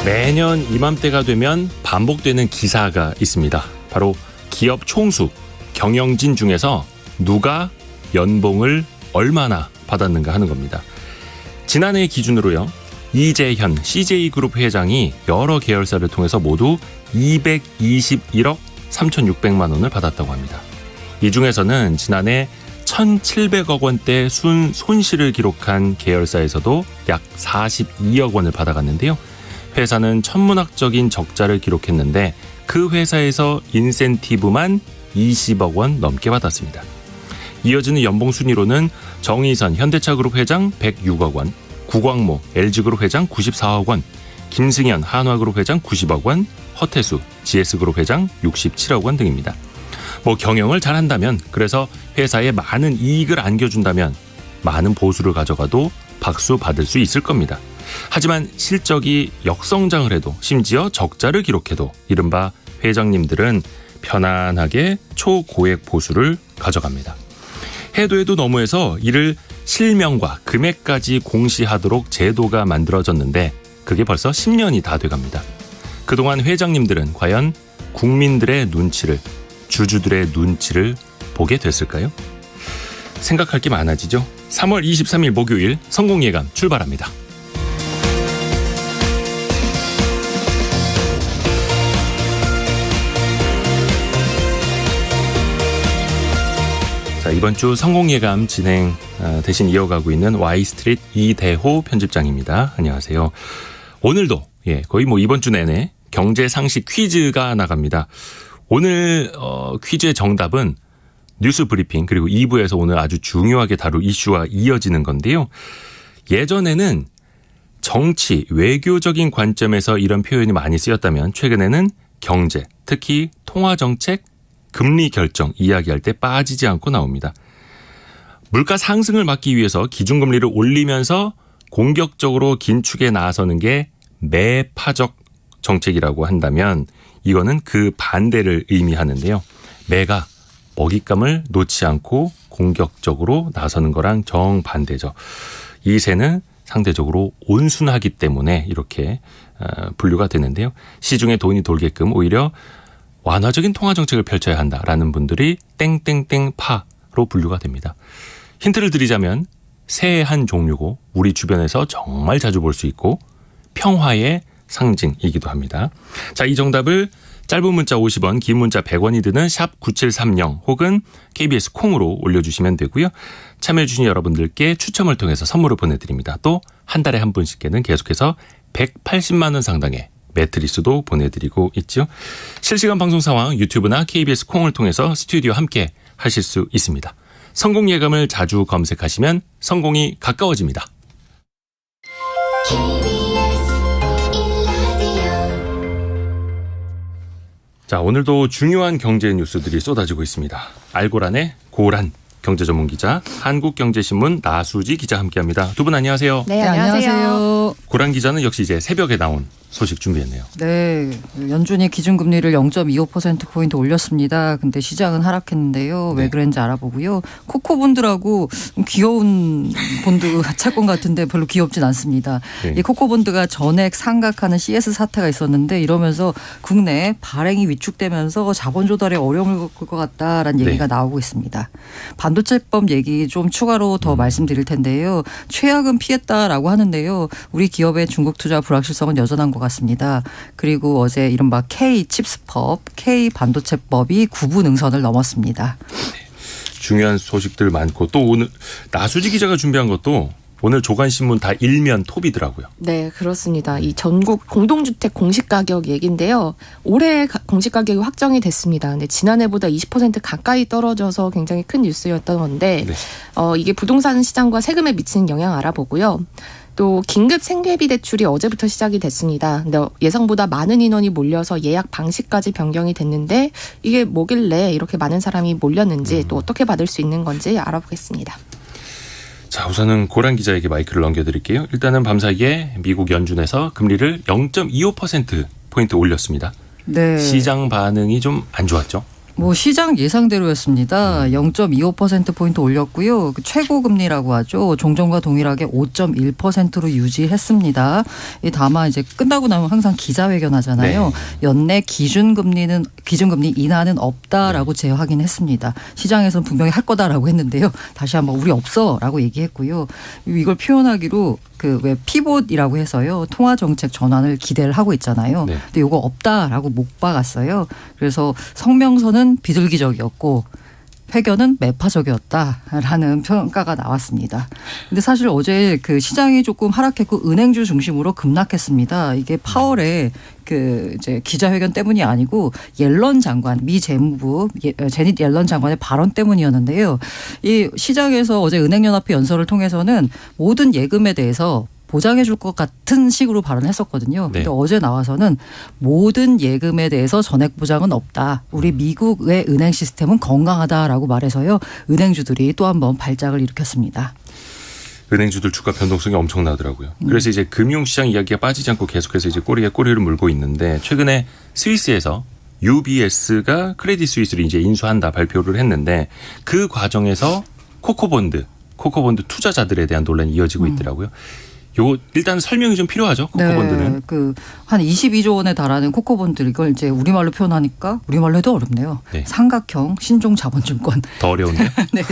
매년 이맘때가 되면 반복되는 기사가 있습니다. 바로 기업 총수, 경영진 중에서 누가 연봉을 얼마나 받았는가 하는 겁니다. 지난해 기준으로요. 이재현 CJ그룹 회장이 여러 계열사를 통해서 모두 221억 3,600만 원을 받았다고 합니다. 이 중에서는 지난해 1,700억 원대 손실을 기록한 계열사에서도 약 42억 원을 받아갔는데요. 회사는 천문학적인 적자를 기록했는데 그 회사에서 인센티브만 20억 원 넘게 받았습니다. 이어지는 연봉 순위로는 정의선 현대차그룹 회장 106억 원, 구광모 LG그룹 회장 94억 원, 김승현 한화그룹 회장 90억 원, 허태수 GS그룹 회장 67억 원 등입니다. 경영을 잘한다면, 그래서 회사에 많은 이익을 안겨준다면 많은 보수를 가져가도 박수 받을 수 있을 겁니다. 하지만 실적이 역성장을 해도, 심지어 적자를 기록해도 이른바 회장님들은 편안하게 초고액 보수를 가져갑니다. 해도 너무해서 이를 실명과 금액까지 공시하도록 제도가 만들어졌는데 그게 벌써 10년이 다 돼갑니다. 그동안 회장님들은 과연 국민들의 눈치를, 주주들의 눈치를 보게 됐을까요? 생각할 게 많아지죠. 3월 23일 목요일 성공예감 출발합니다. 자, 이번 주 성공예감 진행 대신 이어가고 있는 Y스트릿 이대호 편집장입니다. 안녕하세요. 오늘도 거의 이번 주 내내 경제 상식 퀴즈가 나갑니다. 오늘 퀴즈의 정답은 뉴스 브리핑 그리고 2부에서 오늘 아주 중요하게 다룰 이슈와 이어지는 건데요. 예전에는 정치, 외교적인 관점에서 이런 표현이 많이 쓰였다면 최근에는 경제, 특히 통화정책, 금리 결정 이야기할 때 빠지지 않고 나옵니다. 물가 상승을 막기 위해서 기준금리를 올리면서 공격적으로 긴축에 나서는 게 매파적 정책이라고 한다면 이거는 그 반대를 의미하는데요. 매가 먹잇감을 놓지 않고 공격적으로 나서는 거랑 정반대죠. 이 새는 상대적으로 온순하기 때문에 이렇게 분류가 되는데요. 시중에 돈이 돌게끔 오히려 완화적인 통화정책을 펼쳐야 한다라는 분들이 땡땡땡파로 분류가 됩니다. 힌트를 드리자면 새의 한 종류고 우리 주변에서 정말 자주 볼 수 있고 평화의 상징이기도 합니다. 자, 이 정답을 짧은 문자 50원, 긴 문자 100원이 드는 샵 9730 혹은 KBS 콩으로 올려주시면 되고요. 참여해 주신 여러분들께 추첨을 통해서 선물을 보내드립니다. 또 한 달에 한 분씩께는 계속해서 180만 원 상당의 매트리스도 보내드리고 있죠. 실시간 방송 상황 유튜브나 KBS 콩을 통해서 스튜디오 함께 하실 수 있습니다. 성공 예감을 자주 검색하시면 성공이 가까워집니다. 자, 오늘도 중요한 경제 뉴스들이 쏟아지고 있습니다. 알고란의 고란 경제전문기자, 한국경제신문 나수지 기자 함께합니다. 두 분 안녕하세요. 네, 안녕하세요. 고란 기자는 역시 이제 새벽에 나온 소식 준비했네요. 네, 연준이 기준금리를 0.25%포인트 올렸습니다. 근데 시장은 하락했는데요. 왜 그랬는지 알아보고요. 코코본드라고 귀여운 본드 채권 같은데 별로 귀엽진 않습니다. 이 코코본드가 전액 상각하는 CS 사태가 있었는데 이러면서 국내 발행이 위축되면서 자본 조달에 어려움을 겪을 것 같다라는 얘기가 나오고 있습니다. 반도체법 얘기 좀 추가로 더 말씀드릴 텐데요. 최악은 피했다라고 하는데요. 우리 기업의 중국 투자 불확실성은 여전한 것 같습니다. 그리고 어제 이른바 K-칩스법, K-반도체법이 구부 능선을 넘었습니다. 중요한 소식들 많고 또 오늘 나수지 기자가 준비한 것도 오늘 조간신문 다 일면 톱이더라고요. 네, 그렇습니다. 이 전국 공동주택 공시가격 얘기인데요. 올해 공시가격이 확정이 됐습니다. 근데 지난해보다 20% 가까이 떨어져서 굉장히 큰 뉴스였던 건데 이게 부동산 시장과 세금에 미치는 영향 알아보고요. 또 긴급 생계비 대출이 어제부터 시작이 됐습니다. 근데 예상보다 많은 인원이 몰려서 예약 방식까지 변경이 됐는데 이게 뭐길래 이렇게 많은 사람이 몰렸는지 또 어떻게 받을 수 있는 건지 알아보겠습니다. 자, 우선은 고란 기자에게 마이크를 넘겨드릴게요. 일단은 밤사이에 미국 연준에서 금리를 0.25%포인트 올렸습니다. 네. 시장 반응이 좀 안 좋았죠? 뭐 시장 예상대로였습니다. 0.25%포인트 올렸고요. 그 최고 금리라고 하죠. 종전과 동일하게 5.1%로 유지했습니다. 다만 이제 끝나고 나면 항상 기자회견 하잖아요. 네. 연내 기준금리 인하는 없다라고 재확인했습니다. 시장에서는 분명히 할 거다라고 했는데요. 다시 한번 우리 없어라고 얘기했고요. 이걸 표현하기로 그 왜 피봇이라고 해서요. 통화 정책 전환을 기대를 하고 있잖아요. 네. 근데 이거 없다라고 못 박았어요. 그래서 성명서는 비둘기적이었고 회견은 매파적이었다라는 평가가 나왔습니다. 근데 사실 어제 그 시장이 조금 하락했고 은행주 중심으로 급락했습니다. 이게 파월에 그 이제 기자회견 때문이 아니고 옐런 장관, 미 재무부 제닛 옐런 장관의 발언 때문이었는데요. 이 시장에서 어제 은행연합회 연설을 통해서는 모든 예금에 대해서 보장해 줄 것 같은 식으로 발언했었거든요. 네. 근데 어제 나와서는 모든 예금에 대해서 전액 보장은 없다. 우리 미국의 은행 시스템은 건강하다라고 말해서요. 은행주들이 또 한 번 발작을 일으켰습니다. 은행주들 주가 변동성이 엄청나더라고요. 그래서 이제 금융시장 이야기가 빠지지 않고 계속해서 이제 꼬리에 꼬리를 물고 있는데 최근에 스위스에서 UBS가 크레딧 스위스를 이제 인수한다 발표를 했는데 그 과정에서 코코본드 투자자들에 대한 논란이 이어지고 있더라고요. 요거 일단 설명이 좀 필요하죠. 코코본드는. 네, 그 한 22조 원에 달하는 코코본드 이걸 이제 우리말로 표현하니까 우리말로 해도 어렵네요. 네. 삼각형 신종 자본증권. 더 어려운데. 네.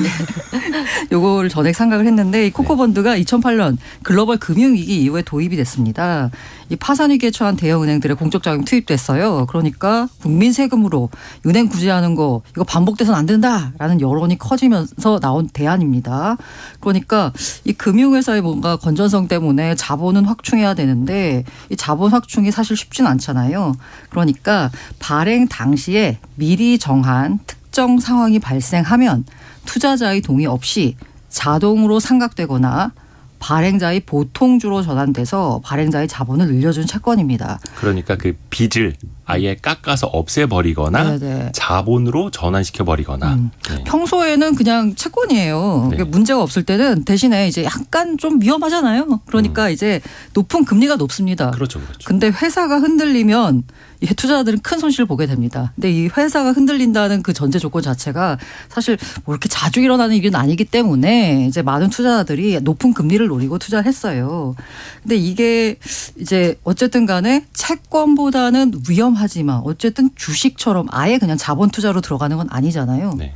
요걸 전액 상각을 했는데 이 코코본드가 2008년 글로벌 금융위기 이후에 도입이 됐습니다. 이 파산 위기에 처한 대형 은행들의 공적 자금이 투입됐어요. 그러니까 국민 세금으로 은행 구제하는 거 이거 반복돼서는 안 된다라는 여론이 커지면서 나온 대안입니다. 그러니까 이 금융회사의 뭔가 건전성 때문에 자본은 확충해야 되는데 이 자본 확충이 사실 쉽지는 않잖아요. 그러니까 발행 당시에 미리 정한 특정 상황이 발생하면 투자자의 동의 없이 자동으로 상각되거나 발행자의 보통주로 전환돼서 발행자의 자본을 늘려준 채권입니다. 그러니까 그 빚을 아예 깎아서 없애버리거나 네네. 자본으로 전환시켜버리거나. 네. 평소에는 그냥 채권이에요. 네. 문제가 없을 때는 대신에 이제 약간 좀 위험하잖아요. 그러니까 이제 높은 금리가 높습니다. 그렇죠. 그렇죠. 근데 회사가 흔들리면 이 투자자들은 큰 손실을 보게 됩니다. 근데 이 회사가 흔들린다는 그 전제 조건 자체가 사실 뭐 이렇게 자주 일어나는 일은 아니기 때문에 이제 많은 투자자들이 높은 금리를 노리고 투자를 했어요. 근데 이게 이제 어쨌든 간에 채권보다는 위험하지만 어쨌든 주식처럼 아예 그냥 자본 투자로 들어가는 건 아니잖아요. 네.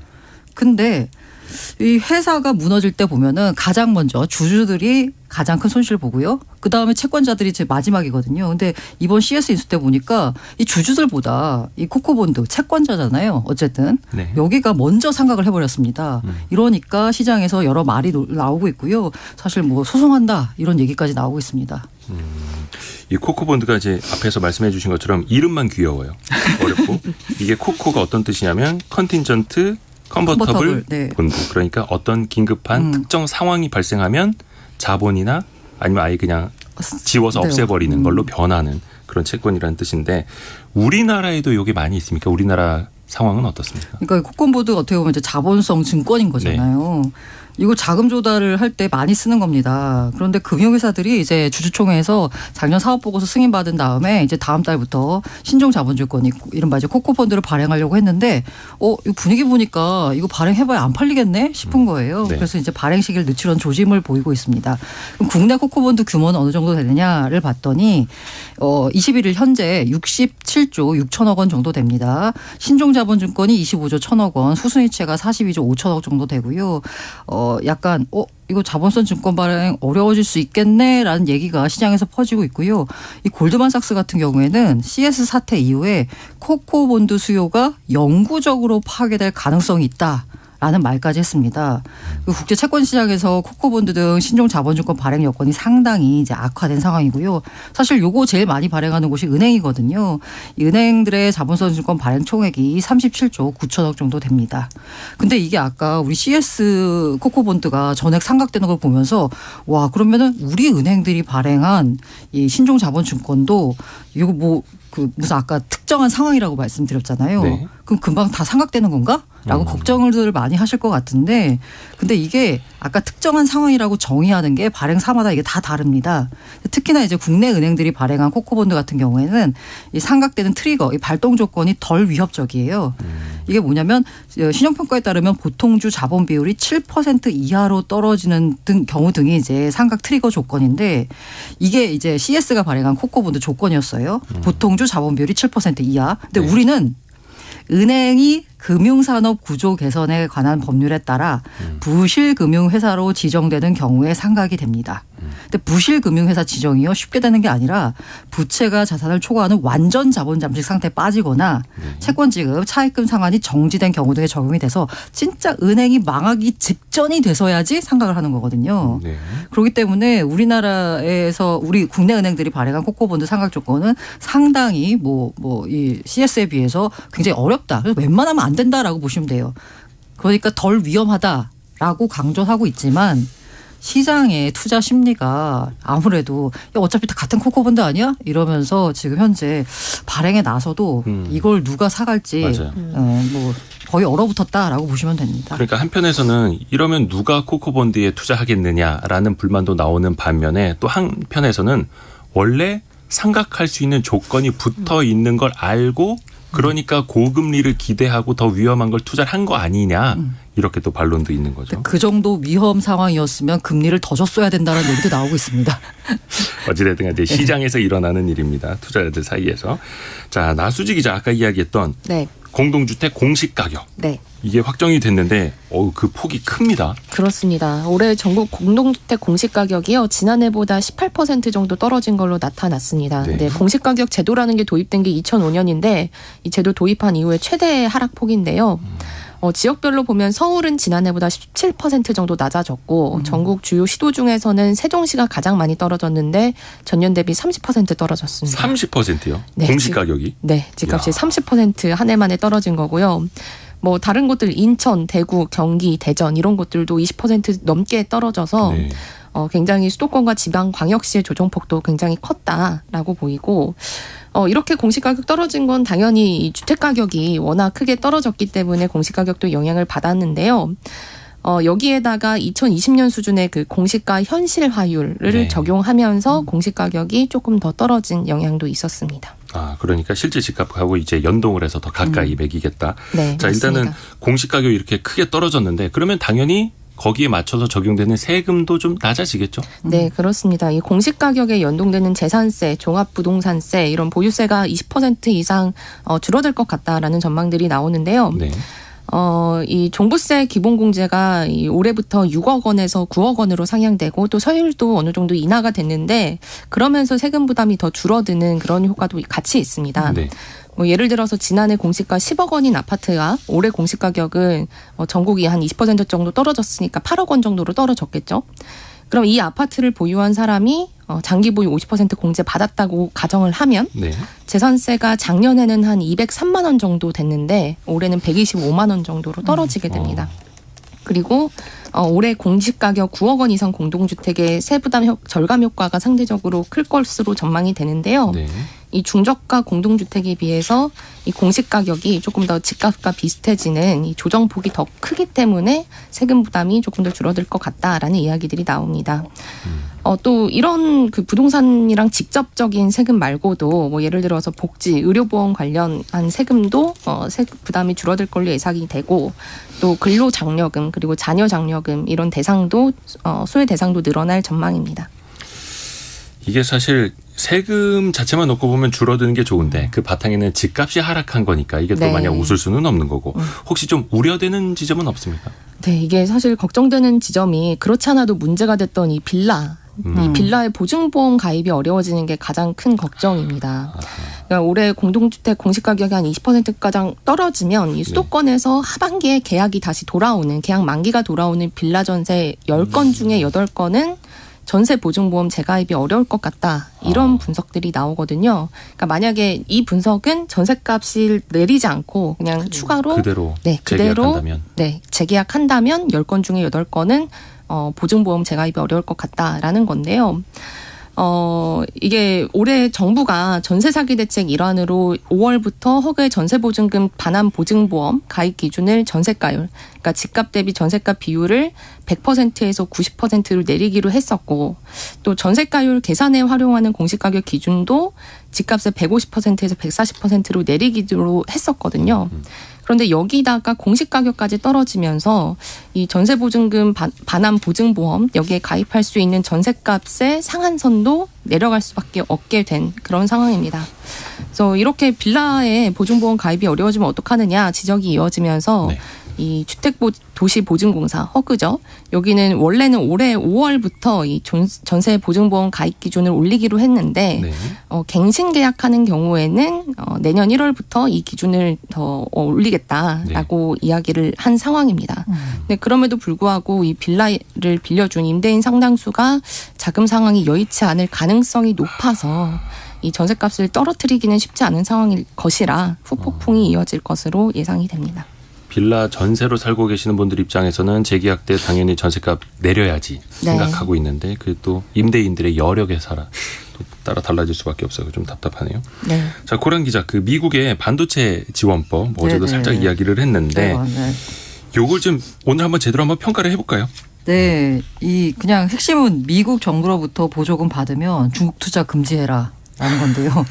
근데 이 회사가 무너질 때 보면은 가장 먼저 주주들이 가장 큰 손실을 보고요. 그다음에 채권자들이 제 마지막이거든요. 근데 이번 CS 인수 때 보니까 이 주주들보다 이 코코본드 채권자잖아요. 어쨌든 네. 여기가 먼저 상각을 해버렸습니다. 이러니까 시장에서 여러 말이 나오고 있고요. 사실 뭐 소송한다 이런 얘기까지 나오고 있습니다. 이 코코본드가 이제 앞에서 말씀해 주신 것처럼 이름만 귀여워요. 어렵고 이게 코코가 어떤 뜻이냐면 컨틴전트 컨버터블 네. 본드. 그러니까 어떤 긴급한 특정 상황이 발생하면 자본이나 아니면 아예 그냥 지워서 네. 없애버리는 걸로 변하는 그런 채권이라는 뜻인데 우리나라에도 이게 많이 있습니까? 우리나라 상황은 어떻습니까? 그러니까 코코본드 어떻게 보면 이제 자본성 증권인 거잖아요. 이거 자금 조달을 할 때 많이 쓰는 겁니다. 그런데 금융회사들이 이제 주주총회에서 작년 사업보고서 승인받은 다음에 이제 다음 달부터 신종 자본증권이 이른바 이제 코코펀드를 발행하려고 했는데 이거 분위기 보니까 이거 발행해봐야 안 팔리겠네 싶은 거예요. 네. 그래서 이제 발행 시기를 늦추려는 조짐을 보이고 있습니다. 그럼 국내 코코본드 규모는 어느 정도 되느냐를 봤더니 21일 현재 67조 6천억 원 정도 됩니다. 신종 자본증권이 25조 1천억 원, 수순이체가 42조 5천억 정도 되고요. 약간 이거 자본성 증권 발행 어려워질 수 있겠네라는 얘기가 시장에서 퍼지고 있고요. 이 골드만삭스 같은 경우에는 CS 사태 이후에 코코본드 수요가 영구적으로 파괴될 가능성이 있다. 라는 말까지 했습니다. 국제 채권 시장에서 코코본드 등 신종 자본증권 발행 여건이 상당히 이제 악화된 상황이고요. 사실 요거 제일 많이 발행하는 곳이 은행이거든요. 이 은행들의 자본성 증권 발행 총액이 37조 9천억 정도 됩니다. 근데 이게 아까 우리 CS 코코본드가 전액 상각되는 걸 보면서 와 그러면은 우리 은행들이 발행한 이 신종 자본증권도 이거 무슨 아까 특정한 상황이라고 말씀드렸잖아요. 네. 그럼 금방 다 상각되는 건가? 걱정을 많이 하실 것 같은데 근데 이게 아까 특정한 상황이라고 정의하는 게 발행사마다 이게 다 다릅니다. 특히나 이제 국내 은행들이 발행한 코코본드 같은 경우에는 이 상각되는 트리거, 이 발동 조건이 덜 위협적이에요. 이게 뭐냐면 신용평가에 따르면 보통주 자본 비율이 7% 이하로 떨어지는 경우 등이 이제 상각 트리거 조건인데 이게 이제 CS가 발행한 코코본드 조건이었어요. 보통주 자본 비율이 7% 이하. 근데 네. 우리는 은행이 금융산업 구조 개선에 관한 법률에 따라 부실금융회사로 지정되는 경우에 상각이 됩니다. 근데 부실금융회사 지정이요 쉽게 되는 게 아니라 부채가 자산을 초과하는 완전 자본 잠식 상태에 빠지거나 채권 지급, 차입금 상환이 정지된 경우 등에 적용이 돼서 진짜 은행이 망하기 직전이 돼서야지 상각을 하는 거거든요. 네. 그렇기 때문에 우리나라에서 우리 국내 은행들이 발행한 코코본드 상각 조건은 상당히 이 CS에 비해서 굉장히 어렵다. 그래서 웬만하면 안 된다라고 보시면 돼요. 그러니까 덜 위험하다라고 강조하고 있지만 시장의 투자 심리가 아무래도 야, 어차피 다 같은 코코본드 아니야? 이러면서 지금 현재 발행에 나서도 이걸 누가 사갈지 거의 얼어붙었다라고 보시면 됩니다. 그러니까 한편에서는 이러면 누가 코코본드에 투자하겠느냐라는 불만도 나오는 반면에 또 한편에서는 원래 상각할 수 있는 조건이 붙어 있는 걸 알고 그러니까 고금리를 기대하고 더 위험한 걸 투자를 한 거 아니냐 이렇게 또 반론도 있는 거죠. 그 정도 위험 상황이었으면 금리를 더 줬어야 된다는 얘기도 나오고 있습니다. 어찌됐든 이제 시장에서 일어나는 일입니다. 투자자들 사이에서. 자, 나수지 기자 아까 이야기했던 네. 공동주택 공시가격. 네. 이게 확정이 됐는데 그 폭이 큽니다. 그렇습니다. 올해 전국 공동주택 공시가격이요. 지난해보다 18% 정도 떨어진 걸로 나타났습니다. 네. 네, 공시가격 제도라는 게 도입된 게 2005년인데 이 제도 도입한 이후에 최대 하락폭인데요. 지역별로 보면 서울은 지난해보다 17% 정도 낮아졌고 전국 주요 시도 중에서는 세종시가 가장 많이 떨어졌는데 전년 대비 30% 떨어졌습니다. 30%요? 네, 공시가격이? 네. 집값이 30% 한 해 만에 떨어진 거고요. 다른 곳들 인천, 대구, 경기, 대전 이런 곳들도 20% 넘게 떨어져서 네. 굉장히 수도권과 지방 광역시의 조정폭도 굉장히 컸다라고 보이고 이렇게 공시가격 떨어진 건 당연히 이 주택가격이 워낙 크게 떨어졌기 때문에 공시가격도 영향을 받았는데요. 여기에다가 2020년 수준의 그 공시가 현실화율을 네. 적용하면서 공시가격이 조금 더 떨어진 영향도 있었습니다. 그러니까 실제 집값하고 이제 연동을 해서 더 가까이 매기겠다. 네, 자, 일단은 맞습니다. 공시가격이 이렇게 크게 떨어졌는데 그러면 당연히 거기에 맞춰서 적용되는 세금도 좀 낮아지겠죠? 네, 그렇습니다. 이 공시가격에 연동되는 재산세, 종합부동산세 이런 보유세가 20% 이상 줄어들 것 같다라는 전망들이 나오는데요. 네. 이 종부세 기본공제가 올해부터 6억 원에서 9억 원으로 상향되고 또 서율도 어느 정도 인하가 됐는데 그러면서 세금 부담이 더 줄어드는 그런 효과도 같이 있습니다. 네. 예를 들어서 지난해 공시가 10억 원인 아파트가 올해 공시가격은 전국이 한 20% 정도 떨어졌으니까 8억 원 정도로 떨어졌겠죠. 그럼 이 아파트를 보유한 사람이 장기 보유 50% 공제 받았다고 가정을 하면 네. 재산세가 작년에는 한 203만 원 정도 됐는데 올해는 125만 원 정도로 떨어지게 됩니다. 그리고 올해 공시가격 9억 원 이상 공동주택의 세부담 절감 효과가 상대적으로 클 것으로 전망이 되는데요. 네. 이 중저가 공동주택에 비해서 이 공시가격이 조금 더 집값과 비슷해지는 이 조정폭이 더 크기 때문에 세금 부담이 조금 더 줄어들 것 같다라는 이야기들이 나옵니다. 또 이런 그 부동산이랑 직접적인 세금 말고도 예를 들어서 복지, 의료보험 관련한 세금도 세금 부담이 줄어들 걸로 예상이 되고 또 근로장려금 그리고 자녀장려금 이런 대상도 소외 대상도 늘어날 전망입니다. 이게 사실 세금 자체만 놓고 보면 줄어드는 게 좋은데 그 바탕에는 집값이 하락한 거니까 이게 또 네. 마냥 웃을 수는 없는 거고 혹시 좀 우려되는 지점은 없습니까? 네, 이게 사실 걱정되는 지점이 그렇지 않아도 문제가 됐던 이 빌라. 이 빌라의 보증보험 가입이 어려워지는 게 가장 큰 걱정입니다. 그러니까 올해 공동주택 공시가격이 한 20%가량 떨어지면 이 수도권에서 하반기에 계약이 다시 돌아오는 계약 만기가 돌아오는 빌라 전세 10건 중에 8건은 전세 보증보험 재가입이 어려울 것 같다. 이런 분석들이 나오거든요. 그러니까 만약에 이 분석은 전세값을 내리지 않고 그냥 추가로 그대로 그대로 재계약한다면 재계약한다면 10건 중에 8건은 보증보험 재가입이 어려울 것 같다라는 건데요. 이게 올해 정부가 전세 사기 대책 일환으로 5월부터 허그의 전세 보증금 반환 보증보험 가입 기준을 전세가율, 그러니까 집값 대비 전세가 비율을 100%에서 90%로 내리기로 했었고, 또 전세가율 계산에 활용하는 공시가격 기준도 집값의 150%에서 140%로 내리기로 했었거든요. 그런데 여기다가 공시가격까지 떨어지면서 이 전세보증금 반환 보증보험 여기에 가입할 수 있는 전세값의 상한선도 내려갈 수밖에 없게 된 그런 상황입니다. 그래서 이렇게 빌라에 보증보험 가입이 어려워지면 어떡하느냐 지적이 이어지면서 네. 이 주택도시보증공사 허그죠. 여기는 원래는 올해 5월부터 이 전세 보증보험 가입 기준을 올리기로 했는데 네. 갱신 계약하는 경우에는 내년 1월부터 이 기준을 더 올리겠다라고 이야기를 한 상황입니다. 근데 그럼에도 불구하고 이 빌라를 빌려준 임대인 상당수가 자금 상황이 여의치 않을 가능성이 높아서 이 전세값을 떨어뜨리기는 쉽지 않은 상황일 것이라 후폭풍이 이어질 것으로 예상이 됩니다. 빌라 전세로 살고 계시는 분들 입장에서는 재계약 때 당연히 전세값 내려야지 생각하고 있는데 그 또 임대인들의 여력에 따라 달라질 수밖에 없어요. 좀 답답하네요. 네. 자, 고란 기자, 그 미국의 반도체 지원법 어제도 살짝 이야기를 했는데 요걸 좀 오늘 한번 제대로 한번 평가를 해볼까요? 네, 이 그냥 핵심은 미국 정부로부터 보조금 받으면 중국 투자 금지해라라는 건데요.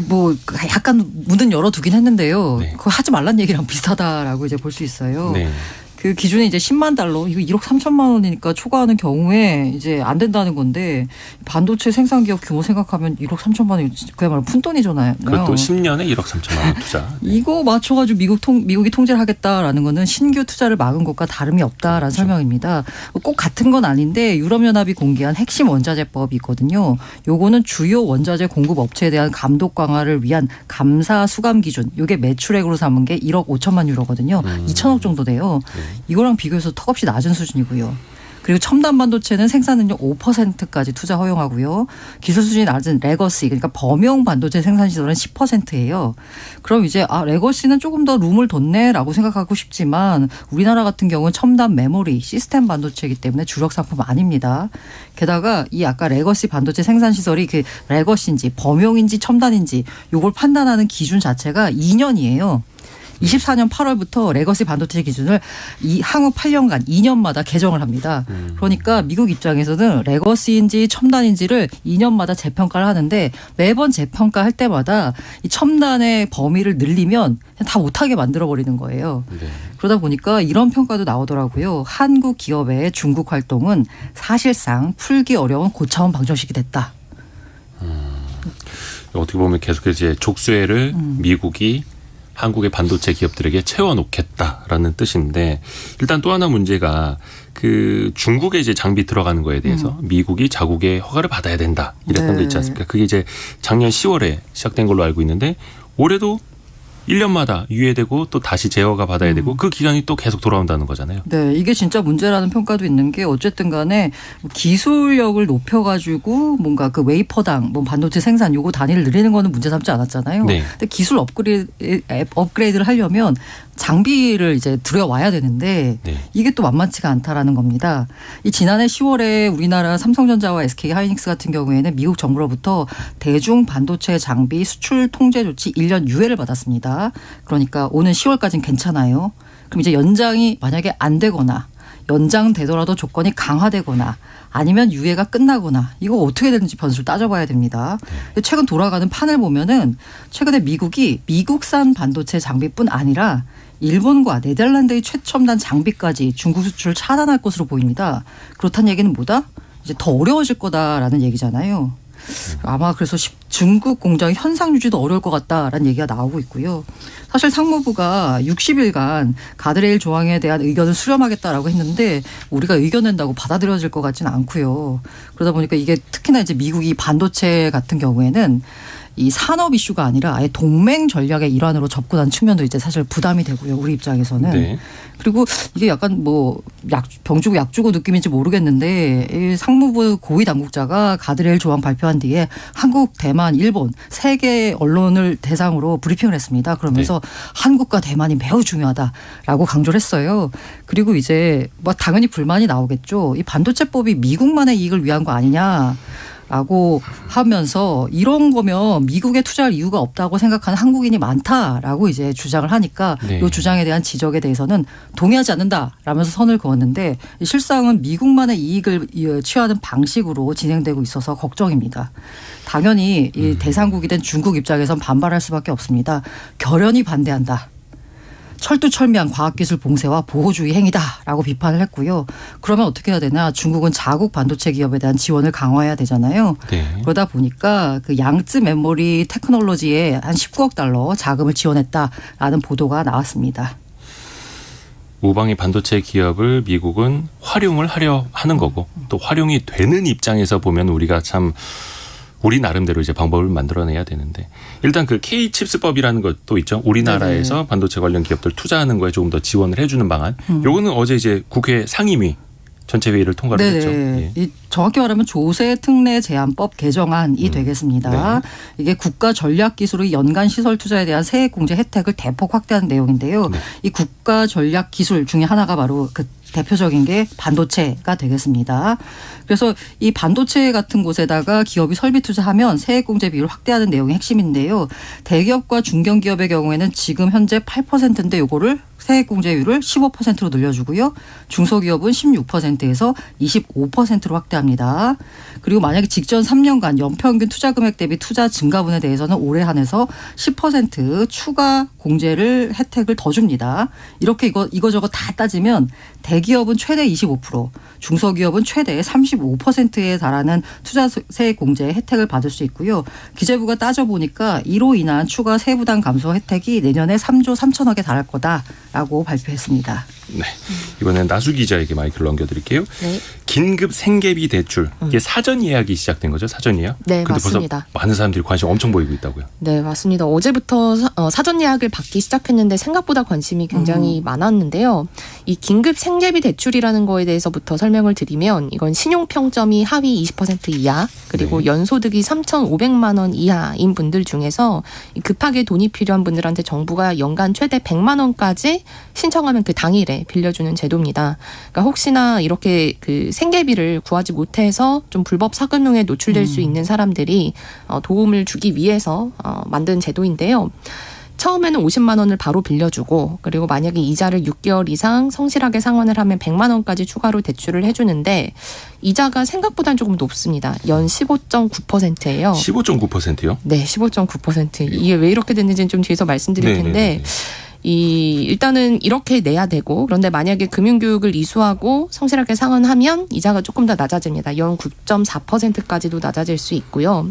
뭐 약간 문은 열어두긴 했는데요. 네. 그거 하지 말란 얘기랑 비슷하다라고 이제 볼 수 있어요. 네. 그 기준이 이제 10만 달러, 이거 1억 3천만 원이니까 초과하는 경우에 이제 안 된다는 건데 반도체 생산 기업 규모 생각하면 1억 3천만 원이 그야말로 푼돈이잖아요. 그것도 10년에 1억 3천만 원 투자. 네. 이거 맞춰가지고 미국이 통제를 하겠다라는 거는 신규 투자를 막은 것과 다름이 없다라는 그렇죠. 설명입니다. 꼭 같은 건 아닌데 유럽연합이 공개한 핵심 원자재법이 있거든요. 요거는 주요 원자재 공급 업체에 대한 감독 강화를 위한 감사 수감 기준. 이게 매출액으로 삼은 게 1억 5천만 유로거든요. 2천억 정도 돼요. 이거랑 비교해서 턱없이 낮은 수준이고요. 그리고 첨단 반도체는 생산 능력 5%까지 투자 허용하고요. 기술 수준이 낮은 레거시, 그러니까 범용 반도체 생산 시설은 10%예요. 그럼 이제 레거시는 조금 더 룸을 뒀네라고 생각하고 싶지만 우리나라 같은 경우는 첨단 메모리, 시스템 반도체이기 때문에 주력 상품 아닙니다. 게다가 이 아까 레거시 반도체 생산 시설이 그 레거시인지 범용인지 첨단인지 요걸 판단하는 기준 자체가 2년이에요. 24년 8월부터 레거시 반도체 기준을 향후 8년간 2년마다 개정을 합니다. 그러니까 미국 입장에서는 레거시인지 첨단인지를 2년마다 재평가를 하는데 매번 재평가할 때마다 이 첨단의 범위를 늘리면 그냥 다 못하게 만들어버리는 거예요. 네. 그러다 보니까 이런 평가도 나오더라고요. 한국 기업의 중국 활동은 사실상 풀기 어려운 고차원 방정식이 됐다. 어떻게 보면 계속해서 이제 족쇄를 미국이 한국의 반도체 기업들에게 채워놓겠다라는 뜻인데 일단 또 하나 문제가 그 중국에 이제 장비 들어가는 거에 대해서 미국이 자국의 허가를 받아야 된다 이랬던 거 있지 않습니까? 그게 이제 작년 10월에 시작된 걸로 알고 있는데 올해도 1년마다 유예되고 또 다시 재허가 받아야 되고 그 기간이 또 계속 돌아온다는 거잖아요. 네, 이게 진짜 문제라는 평가도 있는 게 어쨌든 간에 기술력을 높여가지고 뭔가 그 웨이퍼당 뭐 반도체 생산 요거 단위를 늘리는 거는 문제 삼지 않았잖아요. 네. 근데 기술 업그레이드를 하려면 장비를 이제 들여와야 되는데 이게 또 만만치가 않다라는 겁니다. 이 지난해 10월에 우리나라 삼성전자와 SK하이닉스 같은 경우에는 미국 정부로부터 대중 반도체 장비 수출 통제 조치 1년 유예를 받았습니다. 그러니까 오는 10월까지는 괜찮아요. 그럼 이제 연장이 만약에 안 되거나 연장되더라도 조건이 강화되거나 아니면 유예가 끝나거나 이거 어떻게 되는지 변수를 따져봐야 됩니다. 최근 돌아가는 판을 보면은 최근에 미국이 미국산 반도체 장비뿐 아니라 일본과 네덜란드의 최첨단 장비까지 중국 수출을 차단할 것으로 보입니다. 그렇다는 얘기는 뭐다? 이제 더 어려워질 거다라는 얘기잖아요. 아마 그래서 중국 공장 현상 유지도 어려울 것 같다라는 얘기가 나오고 있고요. 사실 상무부가 60일간 가드레일 조항에 대한 의견을 수렴하겠다라고 했는데 우리가 의견 낸다고 받아들여질 것 같지는 않고요. 그러다 보니까 이게 특히나 이제 미국이 반도체 같은 경우에는 이 산업 이슈가 아니라 아예 동맹 전략의 일환으로 접근한 측면도 이제 사실 부담이 되고요. 우리 입장에서는. 네. 그리고 이게 약간 뭐 병 주고 약 주고 느낌인지 모르겠는데 이 상무부 고위 당국자가 가드레일 조항 발표한 뒤에 한국, 대만, 일본 3개 언론을 대상으로 브리핑을 했습니다. 그러면서 한국과 대만이 매우 중요하다라고 강조를 했어요. 그리고 이제 뭐 당연히 불만이 나오겠죠. 이 반도체법이 미국만의 이익을 위한 거 아니냐. 라고 하면서 이런 거면 미국에 투자할 이유가 없다고 생각하는 한국인이 많다라고 이제 주장을 하니까 네. 이 주장에 대한 지적에 대해서는 동의하지 않는다라면서 선을 그었는데 실상은 미국만의 이익을 취하는 방식으로 진행되고 있어서 걱정입니다. 당연히 이 대상국이 된 중국 입장에선 반발할 수밖에 없습니다. 결연히 반대한다. 철두철미한 과학기술 봉쇄와 보호주의 행위다라고 비판을 했고요. 그러면 어떻게 해야 되나? 중국은 자국 반도체 기업에 대한 지원을 강화해야 되잖아요. 네. 그러다 보니까 그 양쯔 메모리 테크놀로지에 한 19억 달러 자금을 지원했다라는 보도가 나왔습니다. 우방의 반도체 기업을 미국은 활용을 하려 하는 거고 또 활용이 되는 입장에서 보면 우리가 참 우리 나름대로 이제 방법을 만들어내야 되는데 일단 그 K-칩스법이라는 것도 있죠. 우리나라에서 네네. 반도체 관련 기업들 투자하는 거에 조금 더 지원을 해주는 방안. 요거는 어제 이제 국회 상임위 전체 회의를 통과를 네네. 했죠. 예. 이 정확히 말하면 조세 특례 제한법 개정안이 되겠습니다. 네. 이게 국가 전략 기술의 연간 시설 투자에 대한 세액 공제 혜택을 대폭 확대하는 내용인데요. 네. 이 국가 전략 기술 중에 하나가 바로 그 대표적인 게 반도체가 되겠습니다. 그래서 이 반도체 같은 곳에다가 기업이 설비 투자하면 세액 공제 비율을 확대하는 내용이 핵심인데요. 대기업과 중견기업의 경우에는 지금 현재 8%인데 요거를 세액 공제율을 15%로 늘려주고요. 중소기업은 16%에서 25%로 확대합니다. 그리고 만약에 직전 3년간 연평균 투자 금액 대비 투자 증가분에 대해서는 올해 한해서 10% 추가 공제를 혜택을 더 줍니다. 이렇게 이거저거 다 따지면 대기업은 최대 25%, 중소기업은 최대 35%에 달하는 투자 세액 공제 혜택을 받을 수 있고요. 기재부가 따져보니까 이로 인한 추가 세부담 감소 혜택이 내년에 3조 3천억에 달할 거다라고 발표했습니다. 네. 이번엔 나수 기자에게 마이크를 넘겨드릴게요. 네. 긴급 생계비 대출. 이게 사전 예약이 시작된 거죠? 사전 예약? 네, 근데 맞습니다. 벌써 많은 사람들이 관심 엄청 보이고 있다고요. 네, 맞습니다. 어제부터 사전 예약을 받기 시작했는데 생각보다 관심이 굉장히 많았는데요. 이 긴급 생계비 대출이라는 거에 대해서부터 설명을 드리면 이건 신용평점이 하위 20% 이하 그리고 네. 연소득이 3,500만 원 이하인 분들 중에서 급하게 돈이 필요한 분들한테 정부가 연간 최대 100만 원까지 신청하면 그 당일에 빌려주는 제도입니다. 그러니까 혹시나 이렇게 그 생계비를 구하지 못해서 좀 불법 사금융에 노출될 수 있는 사람들이 도움을 주기 위해서 만든 제도인데요. 처음에는 50만 원을 바로 빌려주고 그리고 만약에 이자를 6개월 이상 성실하게 상환을 하면 100만 원까지 추가로 대출을 해주는데 이자가 생각보다는 조금 높습니다. 연 15.9%예요. 15.9%요? 네, 15.9%. 이게 왜 이렇게 됐는지는 좀 뒤에서 말씀드릴 텐데 네네네. 일단은 이렇게 내야 되고 그런데 만약에 금융교육을 이수하고 성실하게 상환하면 이자가 조금 더 낮아집니다. 연 9.4%까지도 낮아질 수 있고요.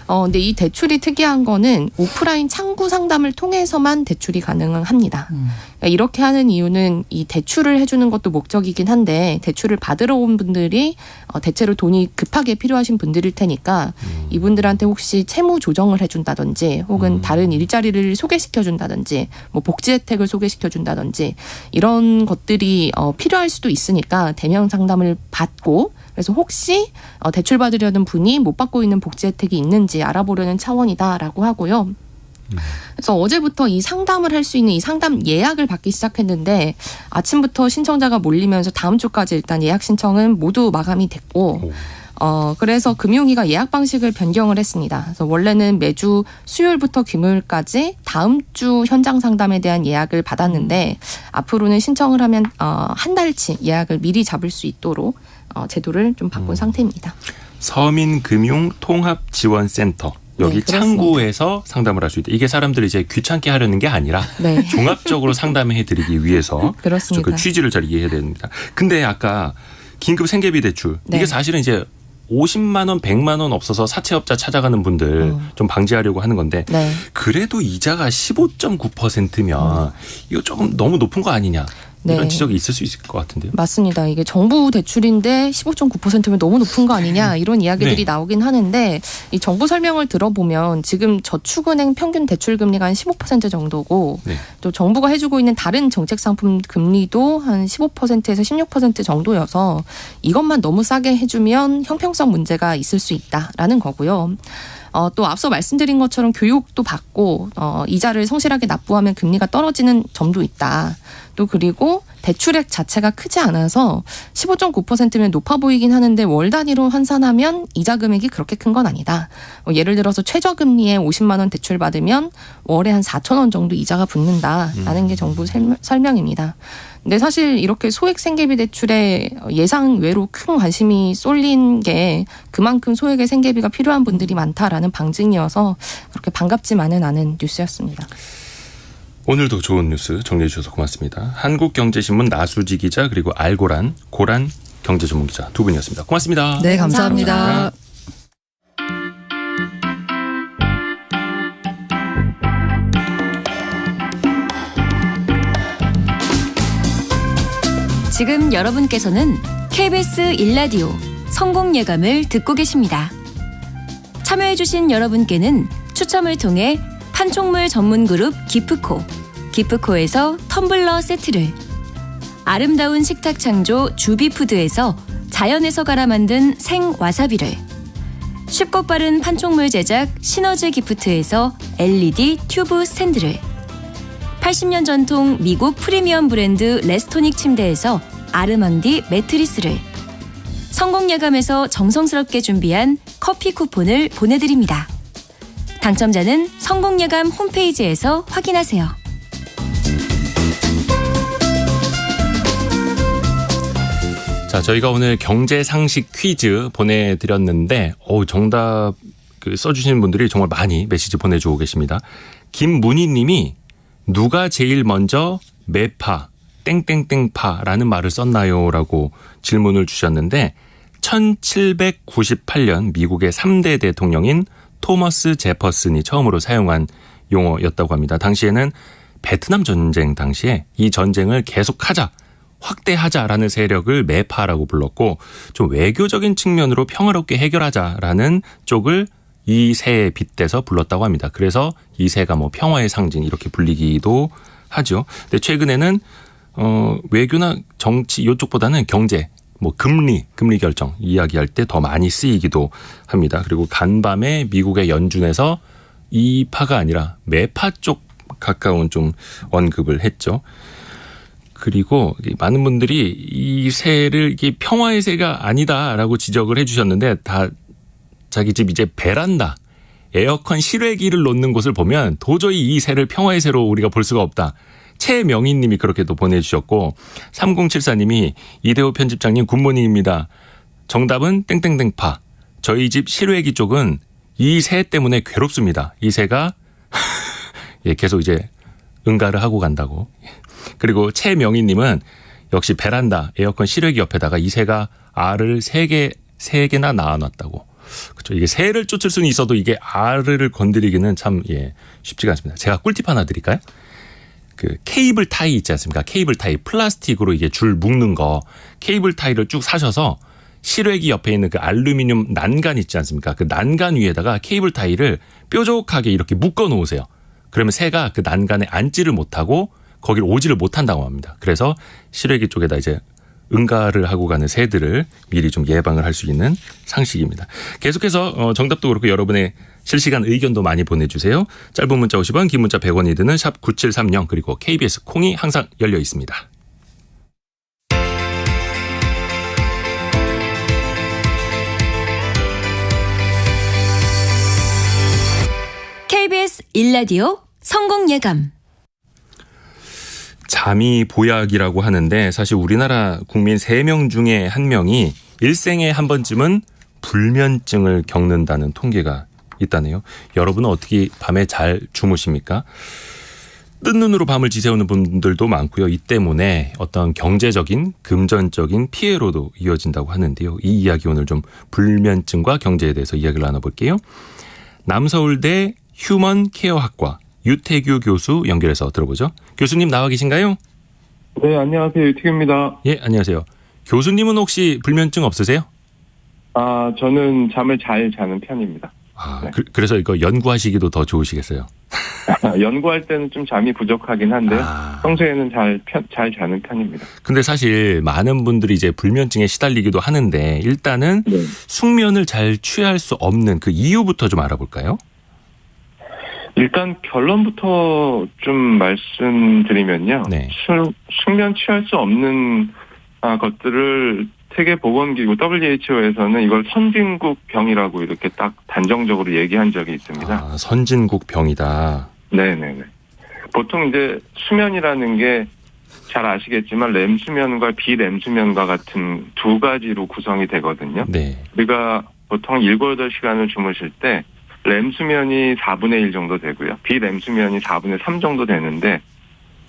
근데 이 대출이 특이한 거는 오프라인 창구 상담을 통해서만 대출이 가능합니다. 그러니까 이렇게 하는 이유는 이 대출을 해주는 것도 목적이긴 한데 대출을 받으러 온 분들이 대체로 돈이 급하게 필요하신 분들일 테니까 이분들한테 혹시 채무 조정을 해준다든지 혹은 다른 일자리를 소개시켜준다든지 뭐 복지 혜택을 소개시켜준다든지 이런 것들이 필요할 수도 있으니까 대면 상담을 받고 그래서 혹시 대출 받으려는 분이 못 받고 있는 복지 혜택이 있는지 알아보려는 차원이다라고 하고요. 그래서 어제부터 이 상담을 할 수 있는 이 상담 예약을 받기 시작했는데 아침부터 신청자가 몰리면서 다음 주까지 일단 예약 신청은 모두 마감이 됐고 그래서 금융위가 예약 방식을 변경을 했습니다. 그래서 원래는 매주 수요일부터 금요일까지 다음 주 현장 상담에 대한 예약을 받았는데 앞으로는 신청을 하면 한 달치 예약을 미리 잡을 수 있도록 제도를 좀 바꾼 상태입니다. 서민금융통합지원센터. 여기 네, 그렇습니다. 창구에서 상담을 할 수 있다. 이게 사람들이 이제 귀찮게 하려는 게 아니라 네. 종합적으로 상담해 드리기 위해서 그렇습니다. 그 취지를 잘 이해해야 됩니다. 근데 아까 긴급 생계비 대출 네. 이게 사실은 이제 50만 원, 100만 원 없어서 사채업자 찾아가는 분들 좀 방지하려고 하는 건데 네. 그래도 이자가 15.9%면 이거 조금 너무 높은 거 아니냐. 이런 네. 지적이 있을 수 있을 것 같은데요. 맞습니다. 이게 정부 대출인데 15.9%면 너무 높은 거 아니냐 이런 이야기들이 네. 나오긴 하는데 이 정부 설명을 들어보면 지금 저축은행 평균 대출 금리가 한 15% 정도고 네. 또 정부가 해주고 있는 다른 정책 상품 금리도 한 15%에서 16% 정도여서 이것만 너무 싸게 해주면 형평성 문제가 있을 수 있다라는 거고요. 또 앞서 말씀드린 것처럼 교육도 받고 이자를 성실하게 납부하면 금리가 떨어지는 점도 있다. 또 그리고 대출액 자체가 크지 않아서 15.9%면 높아 보이긴 하는데 월 단위로 환산하면 이자 금액이 그렇게 큰 건 아니다. 예를 들어서 최저금리에 50만 원 대출 받으면 월에 한 4천 원 정도 이자가 붙는다라는 게 정부 설명입니다. 근데 사실 이렇게 소액 생계비 대출에 예상 외로 큰 관심이 쏠린 게 그만큼 소액의 생계비가 필요한 분들이 많다라는 방증이어서 그렇게 반갑지만은 않은 뉴스였습니다. 오늘도 좋은 뉴스 정리해 주셔서 고맙습니다. 한국경제신문 나수지 기자 그리고 알고란 고란 경제전문기자 두 분이었습니다. 고맙습니다. 네, 감사합니다. 지금 여러분께서는 KBS 1라디오 성공예감을 듣고 계십니다. 참여해주신 여러분께는 추첨을 통해 판촉물 전문그룹 기프코에서 텀블러 세트를, 아름다운 식탁 창조 주비푸드에서 자연에서 갈아 만든 생와사비를, 쉽고 빠른 판촉물 제작 시너지 기프트에서 LED 튜브 스탠드를, 80년 전통 미국 프리미엄 브랜드 레스토닉 침대에서 아르망디 매트리스를, 성공예감에서 정성스럽게 준비한 커피 쿠폰을 보내드립니다. 당첨자는 성공예감 홈페이지에서 확인하세요. 자, 저희가 오늘 경제 상식 퀴즈 보내드렸는데 정답 써주시는 분들이 정말 많이 메시지 보내주고 계십니다. 김문희 님이 누가 제일 먼저 매파 땡땡땡파라는 말을 썼나요? 라고 질문을 주셨는데 1798년 미국의 3대 대통령인 토머스 제퍼슨이 처음으로 사용한 용어였다고 합니다. 당시에는 베트남 전쟁 당시에 이 전쟁을 계속하자, 확대하자라는 세력을 매파라고 불렀고 좀 외교적인 측면으로 평화롭게 해결하자라는 쪽을 이 새에 빗대서 불렀다고 합니다. 그래서 이 새가 평화의 상징 이렇게 불리기도 하죠. 근데 최근에는 외교나 정치 이쪽보다는 경제, 금리 결정 이야기할 때 더 많이 쓰이기도 합니다. 그리고 간밤에 미국의 연준에서 이 파가 아니라 매파 쪽 가까운 좀 언급을 했죠. 그리고 많은 분들이 이 새를 이게 평화의 새가 아니다라고 지적을 해주셨는데 다 자기 집 이제 베란다, 에어컨 실외기를 놓는 곳을 보면 도저히 이 새를 평화의 새로 우리가 볼 수가 없다. 최명인 님이 그렇게 또 보내주셨고 3074님이 이대호 편집장님 굿모닝입니다. 정답은 땡땡땡파. 저희 집 실외기 쪽은 이 새 때문에 괴롭습니다. 이 새가 계속 이제 응가를 하고 간다고. 그리고 최명인 님은 역시 베란다 에어컨 실외기 옆에다가 이 새가 알을 3개나 낳아놨다고. 그렇죠. 이게 새를 쫓을 수는 있어도 이게 알을 건드리기는 참 쉽지가 않습니다. 제가 꿀팁 하나 드릴까요? 케이블 타이 있지 않습니까? 케이블 타이 플라스틱으로 이게 줄 묶는 거 케이블 타이를 쭉 사셔서 실외기 옆에 있는 그 알루미늄 난간 있지 않습니까? 그 난간 위에다가 케이블 타이를 뾰족하게 이렇게 묶어 놓으세요. 그러면 새가 그 난간에 앉지를 못하고 거기를 오지를 못한다고 합니다. 그래서 실외기 쪽에다 이제 응가를 하고 가는 새들을 미리 좀 예방을 할 수 있는 상식입니다. 계속해서 정답도 그렇고 여러분의 실시간 의견도 많이 보내주세요. 짧은 문자 50원, 긴 문자 100원이 드는 샵 9730 그리고 KBS 콩이 항상 열려 있습니다. KBS 1라디오 성공예감. 잠이 보약이라고 하는데 사실 우리나라 국민 3명 중에 1명이 일생에 한 번쯤은 불면증을 겪는다는 통계가 있다네요. 여러분은 어떻게 밤에 잘 주무십니까? 뜬 눈으로 밤을 지새우는 분들도 많고요. 이 때문에 어떤 경제적인, 금전적인 피해로도 이어진다고 하는데요. 이 이야기 오늘 좀 불면증과 경제에 대해서 이야기를 나눠볼게요. 남서울대 휴먼 케어학과 유태규 교수 연결해서 들어보죠. 교수님 나와 계신가요? 네, 안녕하세요. 유태규입니다. 예, 안녕하세요. 교수님은 혹시 불면증 없으세요? 저는 잠을 잘 자는 편입니다. 네. 그래서 이거 연구하시기도 더 좋으시겠어요? 연구할 때는 좀 잠이 부족하긴 한데요. 평소에는 잘 자는 편입니다. 근데 사실 많은 분들이 이제 불면증에 시달리기도 하는데 일단은 숙면을 잘 취할 수 없는 그 이유부터 좀 알아볼까요? 일단 결론부터 좀 말씀드리면요. 네. 숙면 취할 수 없는 것들을 세계보건기구 WHO에서는 이걸 선진국 병이라고 이렇게 딱 단정적으로 얘기한 적이 있습니다. 선진국 병이다. 네네네. 보통 이제 수면이라는 게 잘 아시겠지만 렘수면과 비렘수면과 같은 두 가지로 구성이 되거든요. 네. 우리가 보통 7, 8시간을 주무실 때 렘수면이 4분의 1 정도 되고요. 비렘수면이 4분의 3 정도 되는데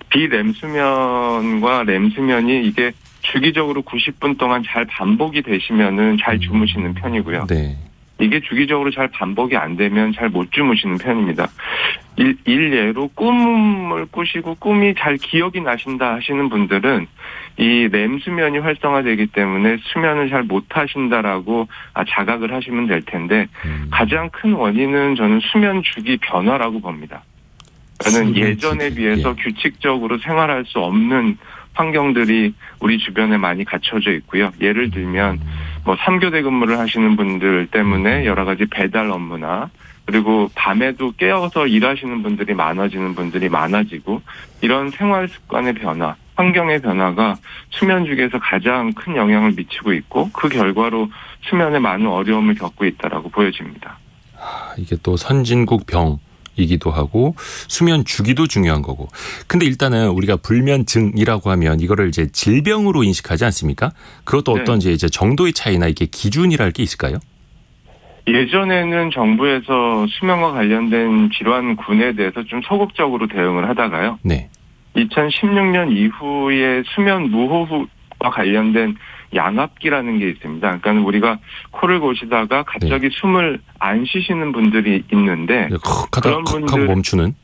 비렘수면과 렘수면이 이게 주기적으로 90분 동안 잘 반복이 되시면은 잘 주무시는 편이고요. 네. 이게 주기적으로 잘 반복이 안 되면 잘 못 주무시는 편입니다. 일례로 꿈을 꾸시고 꿈이 잘 기억이 나신다 하시는 분들은 이 렘수면이 활성화되기 때문에 수면을 잘 못 하신다라고 자각을 하시면 될 텐데 가장 큰 원인은 저는 수면 주기 변화라고 봅니다. 저는 예전에 비해서 규칙적으로 생활할 수 없는 환경들이 우리 주변에 많이 갖춰져 있고요. 예를 들면 3교대 근무를 하시는 분들 때문에 여러 가지 배달 업무나 그리고 밤에도 깨어서 일하시는 분들이 많아지는 분들이 많아지고 이런 생활 습관의 변화, 환경의 변화가 수면 주기에서 가장 큰 영향을 미치고 있고 그 결과로 수면에 많은 어려움을 겪고 있다라고 보여집니다. 이게 또 선진국 병이기도 하고 수면 주기도 중요한 거고. 근데 일단은 우리가 불면증이라고 하면 이거를 이제 질병으로 인식하지 않습니까? 그것도 네. 어떤 이제 정도의 차이나 이게 기준이랄 게 있을까요? 예전에는 정부에서 수면과 관련된 질환군에 대해서 좀 소극적으로 대응을 하다가요. 네. 2016년 이후에 수면 무호흡과 관련된 양압기라는 게 있습니다. 그러니까 우리가 코를 고시다가 갑자기 숨을 안 쉬시는 분들이 있는데 그런 분들 멈추는.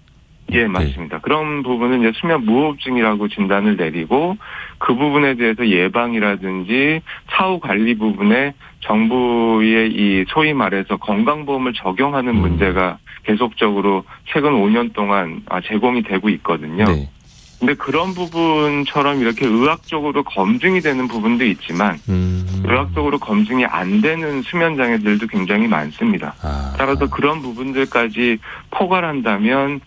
예, 맞습니다. 그런 부분은 이제 수면 무호흡증이라고 진단을 내리고 그 부분에 대해서 예방이라든지 사후 관리 부분에 정부의 이 소위 말해서 건강보험을 적용하는 문제가 계속적으로 최근 5년 동안 제공이 되고 있거든요. 네. 근데 그런 부분처럼 이렇게 의학적으로 검증이 되는 부분도 있지만 의학적으로 검증이 안 되는 수면 장애들도 굉장히 많습니다. 따라서 그런 부분들까지 포괄한다면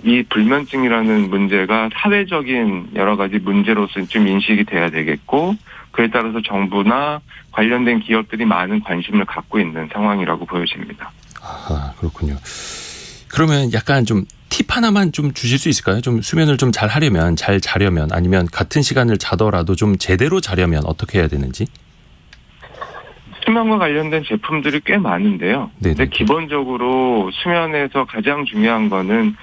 이 불면증이라는 문제가 사회적인 여러 가지 문제로서 좀 인식이 돼야 되겠고 그에 따라서 정부나 관련된 기업들이 많은 관심을 갖고 있는 상황이라고 보여집니다. 그렇군요. 그러면 약간 좀 팁 하나만 좀 주실 수 있을까요? 좀 수면을 좀 잘 하려면, 잘 자려면 아니면 같은 시간을 자더라도 좀 제대로 자려면 어떻게 해야 되는지? 수면과 관련된 제품들이 꽤 많은데요. 네네. 근데 기본적으로 수면에서 가장 중요한 거는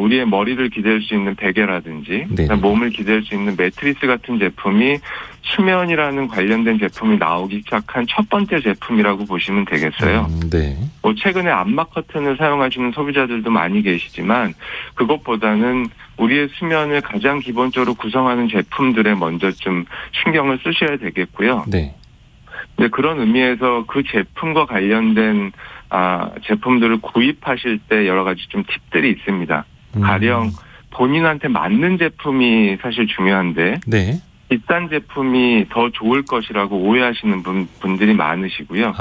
우리의 머리를 기댈 수 있는 베개라든지 몸을 기댈 수 있는 매트리스 같은 제품이 수면이라는 관련된 제품이 나오기 시작한 첫 번째 제품이라고 보시면 되겠어요. 네. 최근에 암막 커튼을 사용하시는 소비자들도 많이 계시지만 그것보다는 우리의 수면을 가장 기본적으로 구성하는 제품들에 먼저 좀 신경을 쓰셔야 되겠고요. 네. 네, 그런 의미에서 그 제품과 관련된 제품들을 구입하실 때 여러 가지 좀 팁들이 있습니다. 가령 본인한테 맞는 제품이 사실 중요한데 네. 비싼 제품이 더 좋을 것이라고 오해하시는 분들이 많으시고요.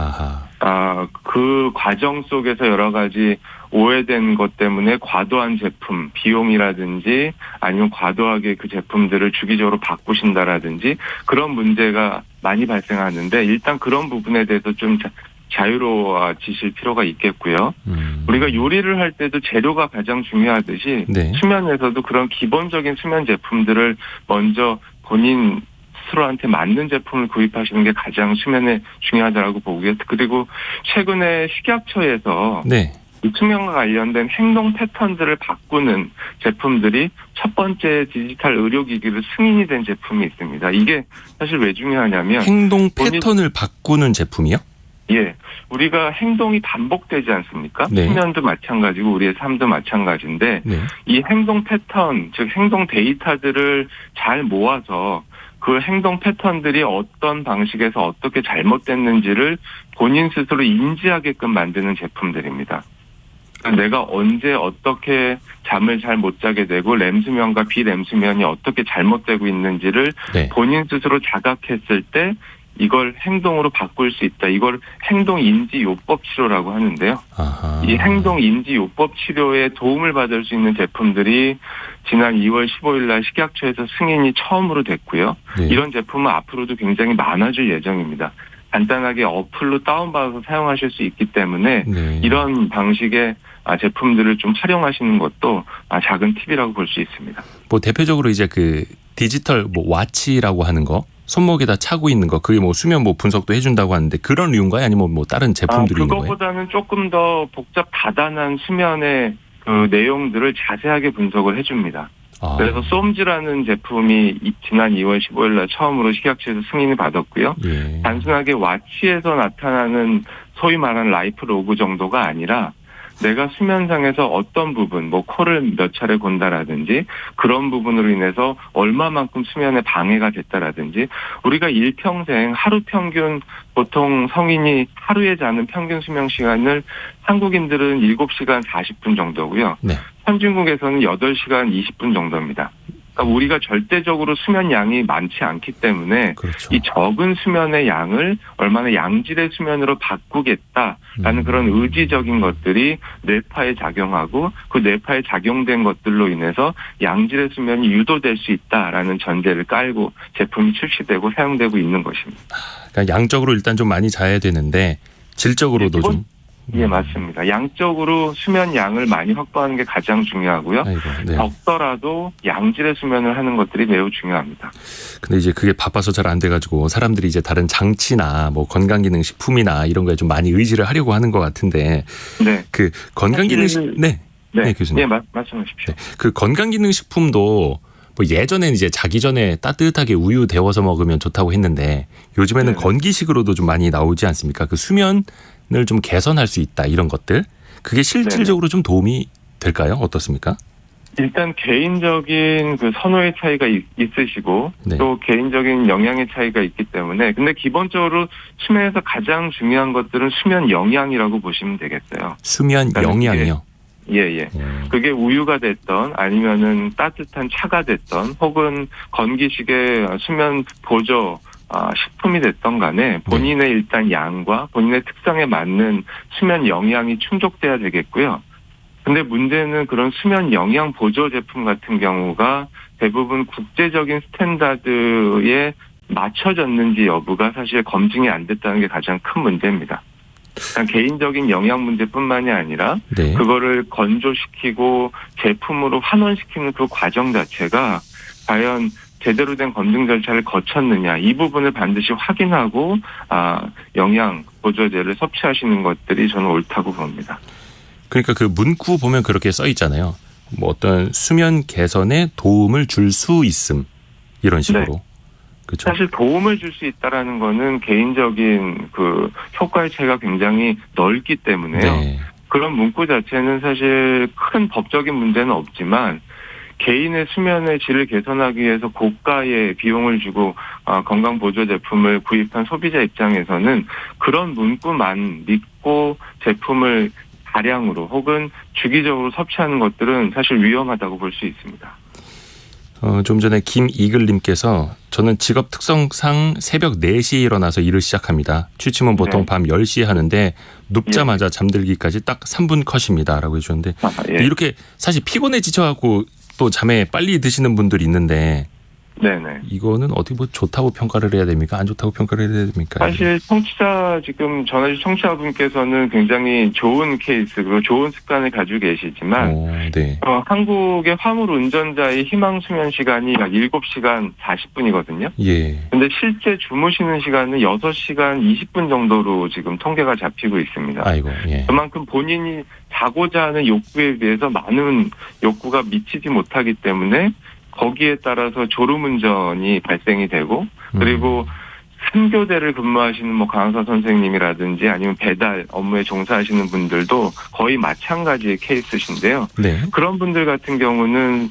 그 과정 속에서 여러 가지 오해된 것 때문에 과도한 제품, 비용이라든지 아니면 과도하게 그 제품들을 주기적으로 바꾸신다라든지 그런 문제가 많이 발생하는데 일단 그런 부분에 대해서 좀 자유로워지실 필요가 있겠고요. 우리가 요리를 할 때도 재료가 가장 중요하듯이 네. 수면에서도 그런 기본적인 수면 제품들을 먼저 본인 스스로한테 맞는 제품을 구입하시는 게 가장 수면에 중요하다고 보고요. 그리고 최근에 식약처에서 네. 이 수면과 관련된 행동 패턴들을 바꾸는 제품들이 첫 번째 디지털 의료기기로 승인이 된 제품이 있습니다. 이게 사실 왜 중요하냐면 행동 패턴을 바꾸는 제품이요? 예, 우리가 행동이 반복되지 않습니까? 네. 수면도 마찬가지고 우리의 삶도 마찬가지인데 네. 이 행동 패턴, 즉 행동 데이터들을 잘 모아서 그 행동 패턴들이 어떤 방식에서 어떻게 잘못됐는지를 본인 스스로 인지하게끔 만드는 제품들입니다. 내가 언제 어떻게 잠을 잘 못 자게 되고 렘수면과 비렘수면이 어떻게 잘못되고 있는지를 네. 본인 스스로 자각했을 때 이걸 행동으로 바꿀 수 있다. 이걸 행동인지요법 치료라고 하는데요. 아하. 이 행동인지요법 치료에 도움을 받을 수 있는 제품들이 지난 2월 15일 날 식약처에서 승인이 처음으로 됐고요. 네. 이런 제품은 앞으로도 굉장히 많아질 예정입니다. 간단하게 어플로 다운받아서 사용하실 수 있기 때문에 네. 이런 방식의 제품들을 좀 활용하시는 것도 작은 팁이라고 볼 수 있습니다. 뭐 대표적으로 이제 그 디지털 뭐 와치라고 하는 거 손목에다 차고 있는 거 그게 뭐 수면 뭐 분석도 해준다고 하는데 그런 이유인가요? 아니면 뭐 다른 제품들이 있는 거예요? 그거보다는 조금 더 복잡 다단한 수면의 그 내용들을 자세하게 분석을 해줍니다. 그래서 솜즈라는 제품이 지난 2월 15일 날 처음으로 식약처에서 승인을 받았고요. 예. 단순하게 와치에서 나타나는 소위 말하는 라이프 로그 정도가 아니라 내가 수면상에서 어떤 부분, 뭐 코를 몇 차례 곤다라든지 그런 부분으로 인해서 얼마만큼 수면에 방해가 됐다라든지 우리가 일평생 하루 평균 보통 성인이 하루에 자는 평균 수면 시간을 한국인들은 7시간 40분 정도고요. 네. 선진국에서는 8시간 20분 정도입니다. 그러니까 우리가 절대적으로 수면 양이 많지 않기 때문에 그렇죠. 이 적은 수면의 양을 얼마나 양질의 수면으로 바꾸겠다라는 그런 의지적인 것들이 뇌파에 작용하고 그 뇌파에 작용된 것들로 인해서 양질의 수면이 유도될 수 있다라는 전제를 깔고 제품이 출시되고 사용되고 있는 것입니다. 그러니까 양적으로 일단 좀 많이 자야 되는데 질적으로도 좀. 예, 맞습니다. 양적으로 수면 양을 많이 확보하는 게 가장 중요하고요. 아이고, 네. 적더라도 양질의 수면을 하는 것들이 매우 중요합니다. 근데 이제 그게 바빠서 잘 안 돼가지고 사람들이 이제 다른 장치나 뭐 건강기능식품이나 이런 거에 좀 많이 의지를 하려고 하는 것 같은데. 네. 그 건강기능식, 네. 네, 교수님. 예, 말씀하십시오. 네. 그 건강기능식품도 뭐 예전에는 이제 자기 전에 따뜻하게 우유 데워서 먹으면 좋다고 했는데 요즘에는 네네. 건기식으로도 좀 많이 나오지 않습니까? 그 수면을 좀 개선할 수 있다 이런 것들. 그게 실질적으로 좀 도움이 될까요? 어떻습니까? 일단 개인적인 그 선호의 차이가 있으시고 네. 또 개인적인 영양의 차이가 있기 때문에 근데 기본적으로 수면에서 가장 중요한 것들은 수면 영양이라고 보시면 되겠어요. 수면 영양이요. 예. 그게 우유가 됐던 아니면은 따뜻한 차가 됐던 혹은 건기식의 수면 보조 식품이 됐던 간에 본인의 일단 양과 본인의 특성에 맞는 수면 영양이 충족돼야 되겠고요. 근데 문제는 그런 수면 영양 보조 제품 같은 경우가 대부분 국제적인 스탠다드에 맞춰졌는지 여부가 사실 검증이 안 됐다는 게 가장 큰 문제입니다. 그냥 개인적인 영양 문제뿐만이 아니라 네. 그거를 건조시키고 제품으로 환원시키는 그 과정 자체가 과연 제대로 된 검증 절차를 거쳤느냐 이 부분을 반드시 확인하고 영양 보조제를 섭취하시는 것들이 저는 옳다고 봅니다. 그러니까 그 문구 보면 그렇게 써 있잖아요. 뭐 어떤 수면 개선에 도움을 줄 수 있음 이런 식으로. 네. 그렇죠. 사실 도움을 줄 수 있다라는 거는 개인적인 그 효과의 차이가 굉장히 넓기 때문에요. 네. 그런 문구 자체는 사실 큰 법적인 문제는 없지만 개인의 수면의 질을 개선하기 위해서 고가의 비용을 주고 건강보조 제품을 구입한 소비자 입장에서는 그런 문구만 믿고 제품을 다량으로 혹은 주기적으로 섭취하는 것들은 사실 위험하다고 볼 수 있습니다. 좀 전에 김이글님께서 저는 직업 특성상 새벽 4시에 일어나서 일을 시작합니다. 취침은 보통 네. 밤 10시에 하는데 눕자마자 잠들기까지 딱 3분 컷입니다. 라고 해주셨는데 예. 이렇게 사실 피곤해 지쳐갖고 또 잠에 빨리 드시는 분들이 있는데 네네. 이거는 어떻게 뭐 좋다고 평가를 해야 됩니까? 안 좋다고 평가를 해야 됩니까? 사실 지금 전화주신 청취자분께서는 굉장히 좋은 케이스 그리고 좋은 습관을 가지고 계시지만 네. 한국의 화물 운전자의 희망 수면 시간이 약 7시간 40분이거든요. 예. 근데 실제 주무시는 시간은 6시간 20분 정도로 지금 통계가 잡히고 있습니다. 아이고, 예. 그만큼 본인이 자고자 하는 욕구에 비해서 많은 욕구가 미치지 못하기 때문에 거기에 따라서 졸음운전이 발생이 되고 그리고 3교대를 근무하시는 뭐 간호사 선생님이라든지 아니면 배달 업무에 종사하시는 분들도 거의 마찬가지의 케이스신데요. 네. 그런 분들 같은 경우는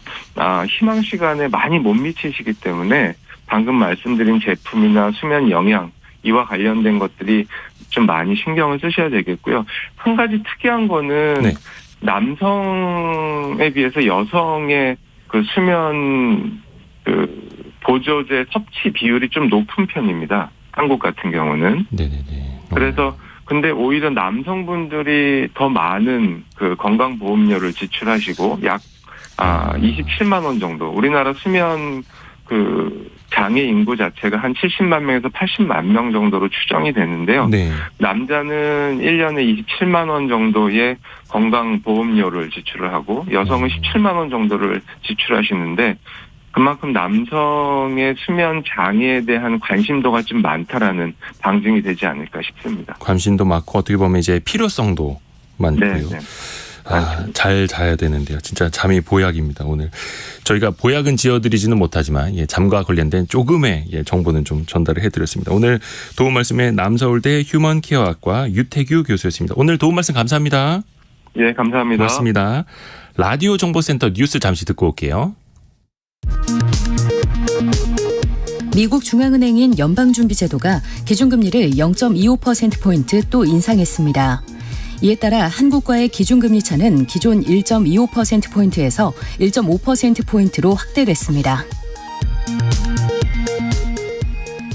희망 시간에 많이 못 미치시기 때문에 방금 말씀드린 제품이나 수면 영양 이와 관련된 것들이 좀 많이 신경을 쓰셔야 되겠고요. 한 가지 특이한 거는 네. 남성에 비해서 여성의 그 수면 보조제 섭취 비율이 좀 높은 편입니다. 한국 같은 경우는. 네네네. 그래서 근데 오히려 남성분들이 더 많은 그 건강보험료를 지출하시고 약 27만 원 정도. 우리나라 수면 그 장애 인구 자체가 한 70만 명에서 80만 명 정도로 추정이 되는데요. 네. 남자는 1년에 27만 원 정도의 건강보험료를 지출을 하고 여성은 17만 원 정도를 지출하시는데 그만큼 남성의 수면 장애에 대한 관심도가 좀 많다라는 방증이 되지 않을까 싶습니다. 관심도 많고 어떻게 보면 이제 필요성도 많고요. 네. 잘 자야 되는데요. 진짜 잠이 보약입니다. 오늘 저희가 보약은 지어드리지는 못하지만 잠과 관련된 조금의 정보는 좀 전달을 해드렸습니다. 오늘 도움 말씀에 남서울대 휴먼케어학과 유태규 교수였습니다. 오늘 도움 말씀 감사합니다. 예, 감사합니다. 고맙습니다. 라디오 정보센터 뉴스 잠시 듣고 올게요. 미국 중앙은행인 연방준비제도가 기준금리를 0.25%포인트 또 인상했습니다. 이에 따라 한국과의 기준금리 차는 기존 1.25%포인트에서 1.5%포인트로 확대됐습니다.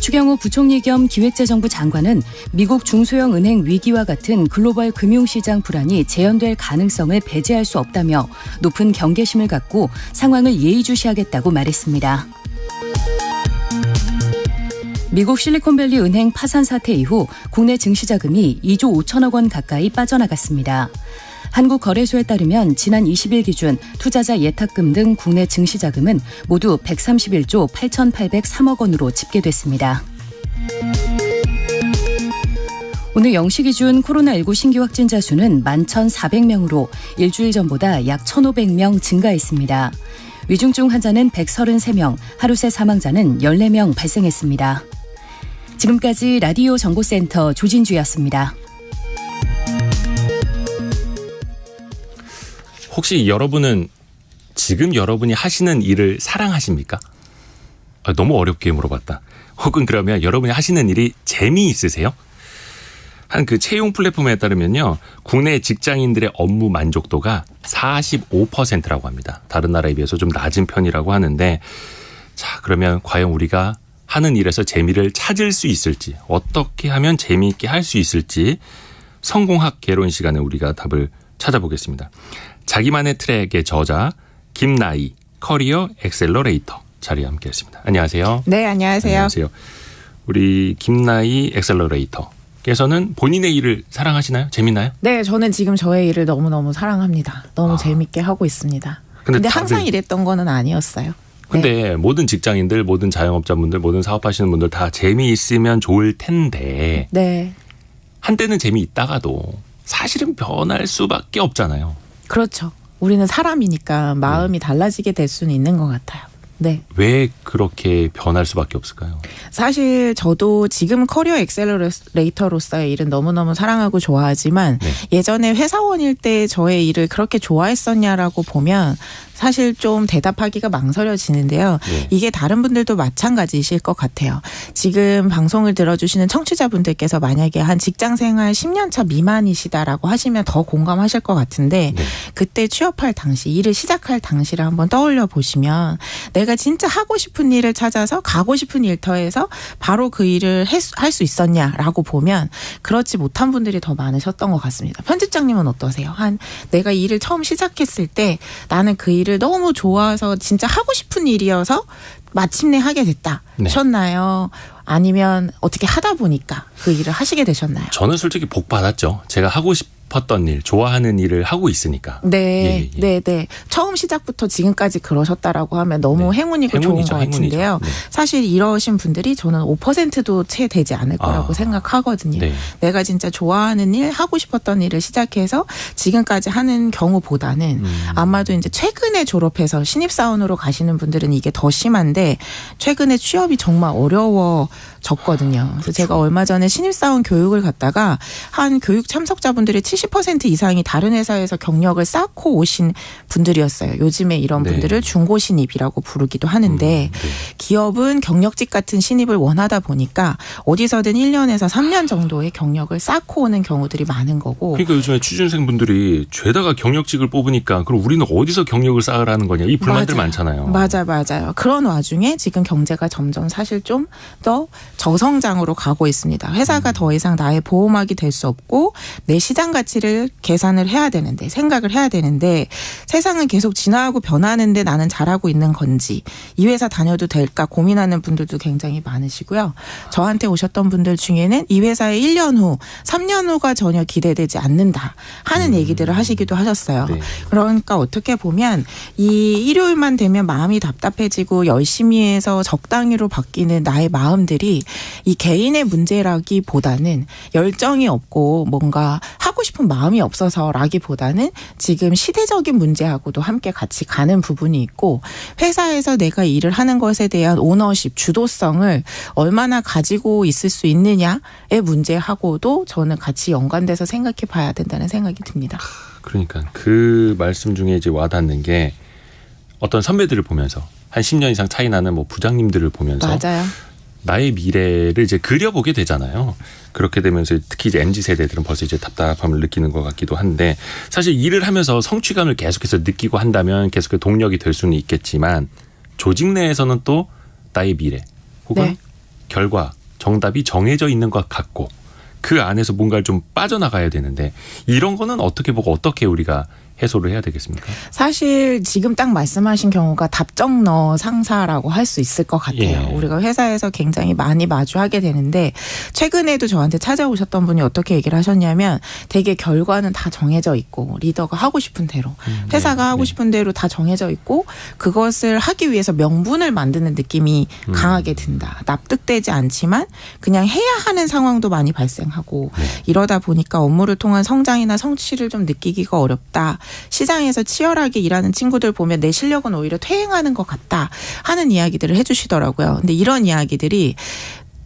추경호 부총리 겸 기획재정부 장관은 미국 중소형 은행 위기와 같은 글로벌 금융시장 불안이 재현될 가능성을 배제할 수 없다며 높은 경계심을 갖고 상황을 예의주시하겠다고 말했습니다. 미국 실리콘밸리 은행 파산 사태 이후 국내 증시자금이 2조 5천억 원 가까이 빠져나갔습니다. 한국거래소에 따르면 지난 20일 기준 투자자 예탁금 등 국내 증시자금은 모두 131조 8,803억 원으로 집계됐습니다. 오늘 0시 기준 코로나19 신규 확진자 수는 11,400명으로 일주일 전보다 약 1,500명 증가했습니다. 위중증 환자는 133명, 하루 새 사망자는 14명 발생했습니다. 지금까지 라디오 정보센터 조진주였습니다. 혹시 여러분은 지금 여러분이 하시는 일을 사랑하십니까? 너무 어렵게 물어봤다. 혹은 그러면 여러분이 하시는 일이 재미있으세요? 한 그 채용 플랫폼에 따르면요. 국내 직장인들의 업무 만족도가 45%라고 합니다. 다른 나라에 비해서 좀 낮은 편이라고 하는데 자, 그러면 과연 우리가 하는 일에서 재미를 찾을 수 있을지 어떻게 하면 재미있게 할 수 있을지 성공학 개론 시간에 우리가 답을 찾아보겠습니다. 자기만의 트랙의 저자 김나희 커리어 엑셀러레이터 자리에 함께했습니다. 안녕하세요. 네, 안녕하세요. 안녕하세요. 우리 김나희 엑셀러레이터께서는 본인의 일을 사랑하시나요? 재밌나요? 네, 저는 지금 저의 일을 너무너무 사랑합니다. 너무 재밌게 하고 있습니다. 근데 항상 이랬던 거는 아니었어요. 근데 네. 모든 직장인들, 모든 자영업자분들, 모든 사업하시는 분들 다 재미있으면 좋을 텐데 네. 한때는 재미있다가도 사실은 변할 수밖에 없잖아요. 그렇죠. 우리는 사람이니까 마음이 달라지게 될 수는 있는 것 같아요. 네. 왜 그렇게 변할 수밖에 없을까요? 사실 저도 지금 커리어 엑셀러레이터로서의 일은 너무너무 사랑하고 좋아하지만 네. 예전에 회사원일 때 저의 일을 그렇게 좋아했었냐라고 보면 사실 좀 대답하기가 망설여지는데요. 네. 이게 다른 분들도 마찬가지이실 것 같아요. 지금 방송을 들어주시는 청취자분들께서 만약에 한 직장생활 10년 차 미만이시다라고 하시면 더 공감하실 것 같은데 네. 그때 취업할 당시, 일을 시작할 당시를 한번 떠올려 보시면 내가 진짜 하고 싶은 일을 찾아서 가고 싶은 일터에서 바로 그 일을 할 수 있었냐라고 보면 그렇지 못한 분들이 더 많으셨던 것 같습니다. 편집장님은 어떠세요? 내가 일을 처음 시작했을 때 나는 그 일을 너무 좋아서 진짜 하고 싶은 일이어서 마침내 하게 됐다. 네. 셨나요? 아니면 어떻게 하다 보니까 그 일을 하시게 되셨나요? 저는 솔직히 복 받았죠. 제가 하고 싶었던 일, 좋아하는 일을 하고 있으니까. 네, 예. 네, 네. 처음 시작부터 지금까지 그러셨다라고 하면 너무 네. 행운이고 좋은 것 같은데요. 네. 사실 이러신 분들이 저는 5%도 채 되지 않을 거라고 생각하거든요. 네. 내가 진짜 좋아하는 일, 하고 싶었던 일을 시작해서 지금까지 하는 경우보다는 아마도 이제 최근에 졸업해서 신입사원으로 가시는 분들은 이게 더 심한데 최근에 취업이 정말 어려워졌거든요. 그래서 제가 얼마 전에 신입사원 교육을 갔다가 한 교육 참석자분들의 70% 이상이 다른 회사에서 경력을 쌓고 오신 분들이었어요. 요즘에 이런 네. 분들을 중고신입이라고 부르기도 하는데 네. 기업은 경력직 같은 신입을 원하다 보니까 어디서든 1년에서 3년 정도의 경력을 쌓고 오는 경우들이 많은 거고. 그러니까 요즘에 취준생분들이 죄다가 경력직을 뽑으니까 그럼 우리는 어디서 경력을 쌓으라는 거냐 이 불만들 맞아요. 많잖아요. 맞아요. 그런 와중에 지금 경제가 점점 사실 좀 더 저성장으로 가고 있습니다. 회사가 더 이상 나의 보호막이 될 수 없고 내 시장 가치를 계산을 해야 되는데 생각을 해야 되는데 세상은 계속 진화하고 변하는데 나는 잘하고 있는 건지 이 회사 다녀도 될까 고민하는 분들도 굉장히 많으시고요. 저한테 오셨던 분들 중에는 이 회사에 1년 후, 3년 후가 전혀 기대되지 않는다 하는 얘기들을 하시기도 하셨어요. 네. 그러니까 어떻게 보면 이 일요일만 되면 마음이 답답해지고 열심히 해서 적당히로 바뀌는 나의 마음들이 이 개인의 문제라기보다는 열정이 없고 뭔가 하고 싶은 마음이 없어서라기보다는 지금 시대적인 문제하고도 함께 같이 가는 부분이 있고 회사에서 내가 일을 하는 것에 대한 오너십, 주도성을 얼마나 가지고 있을 수 있느냐의 문제하고도 저는 같이 연관돼서 생각해 봐야 된다는 생각이 듭니다. 그러니까 그 말씀 중에 이제 와닿는 게 어떤 선배들을 보면서 한 10년 이상 차이 나는 뭐 부장님들을 보면서 맞아요. 나의 미래를 이제 그려보게 되잖아요. 그렇게 되면서 특히 이제 MZ 세대들은 벌써 이제 답답함을 느끼는 것 같기도 한데 사실 일을 하면서 성취감을 계속해서 느끼고 한다면 계속해서 동력이 될 수는 있겠지만 조직 내에서는 또 나의 미래 혹은 네. 결과, 정답이 정해져 있는 것 같고 그 안에서 뭔가를 좀 빠져나가야 되는데 이런 거는 어떻게 보고 어떻게 우리가 해소를 해야 되겠습니까? 사실 지금 딱 말씀하신 경우가 답정너 상사라고 할 수 있을 것 같아요. 예. 우리가 회사에서 굉장히 많이 마주하게 되는데 최근에도 저한테 찾아오셨던 분이 어떻게 얘기를 하셨냐면 되게 결과는 다 정해져 있고 리더가 하고 싶은 대로 회사가 하고 싶은 대로 다 정해져 있고 그것을 하기 위해서 명분을 만드는 느낌이 강하게 든다. 납득되지 않지만 그냥 해야 하는 상황도 많이 발생하고 이러다 보니까 업무를 통한 성장이나 성취를 좀 느끼기가 어렵다. 시장에서 치열하게 일하는 친구들 보면 내 실력은 오히려 퇴행하는 것 같다 하는 이야기들을 해주시더라고요. 근데 이런 이야기들이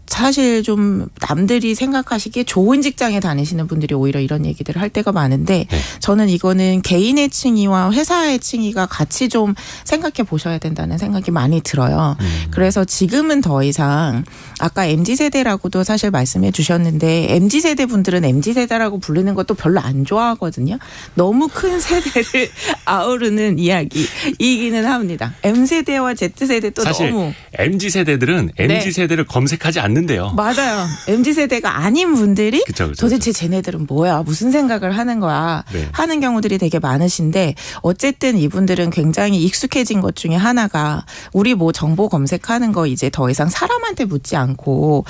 사실 좀 남들이 생각하시기에 좋은 직장에 다니시는 분들이 오히려 이런 얘기들을 할 때가 많은데 네. 저는 이거는 개인의 칭의와 회사의 칭의가 같이 좀 생각해 보셔야 된다는 생각이 많이 들어요. 그래서 지금은 더 이상 아까 MZ세대라고도 사실 말씀해 주셨는데 MZ세대 분들은 MZ세대라고 부르는 것도 별로 안 좋아하거든요. 너무 큰 세대를 아우르는 이야기이기는 합니다. M세대와 Z세대 또 사실 너무. MZ세대들은 네. MZ세대를 검색하지 않는데요. 맞아요. MZ세대가 아닌 분들이 그쵸. 도대체 쟤네들은 뭐야 무슨 생각을 하는 거야 네. 하는 경우들이 되게 많으신데 어쨌든 이분들은 굉장히 익숙해진 것 중에 하나가 우리 뭐 정보 검색하는 거 이제 더 이상 사람한테 묻지 않고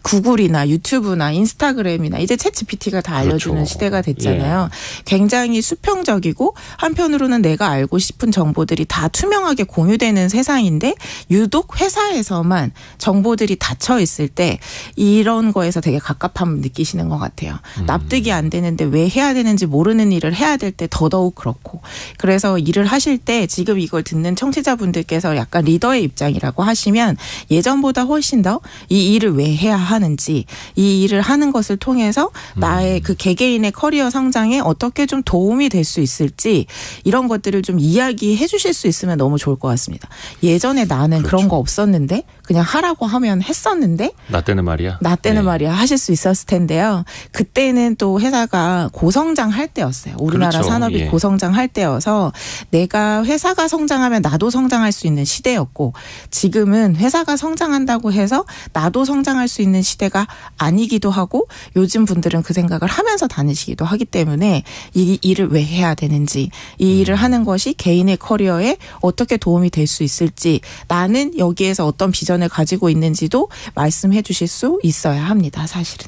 구글이나 유튜브나 인스타그램이나 이제 챗GPT가 다 알려주는 그렇죠. 시대가 됐잖아요. 굉장히 수평적이고 한편으로는 내가 알고 싶은 정보들이 다 투명하게 공유되는 세상인데 유독 회사에서만 정보들이 닫혀 있을 때 이런 거에서 되게 갑갑함을 느끼시는 것 같아요. 납득이 안 되는데 왜 해야 되는지 모르는 일을 해야 될 때 더더욱 그렇고 그래서 일을 하실 때 지금 이걸 듣는 청취자분들께서 약간 리더의 입장이라고 하시면 예전보다 훨씬 더 이 일을 왜 해야 하는지 이 일을 하는 것을 통해서 나의 그 개개인의 커리어 성장에 어떻게 좀 도움이 될 수 있을지 이런 것들을 좀 이야기해 주실 수 있으면 너무 좋을 것 같습니다. 예전에 나는 그렇죠. 그런 거 없었는데 그냥 하라고 하면 했었는데 나 때는 말이야. 나 때는 네. 말이야 하실 수 있었을 텐데요. 그때는 또 회사가 고성장할 때였어요. 우리나라 그렇죠. 산업이 예. 고성장할 때여서 내가 회사가 성장하면 나도 성장할 수 있는 시대였고 지금은 회사가 성장한다고 해서 나도 성장할 수 있는 시대가 아니기도 하고 요즘 분들은 그 생각을 하면서 다니시기도 하기 때문에 이 일을 왜 해야 되는지 이 일을 하는 것이 개인의 커리어에 어떻게 도움이 될 수 있을지 나는 여기에서 어떤 비전을 가지고 있는지도 말씀해 주실 수 있어야 합니다. 사실은.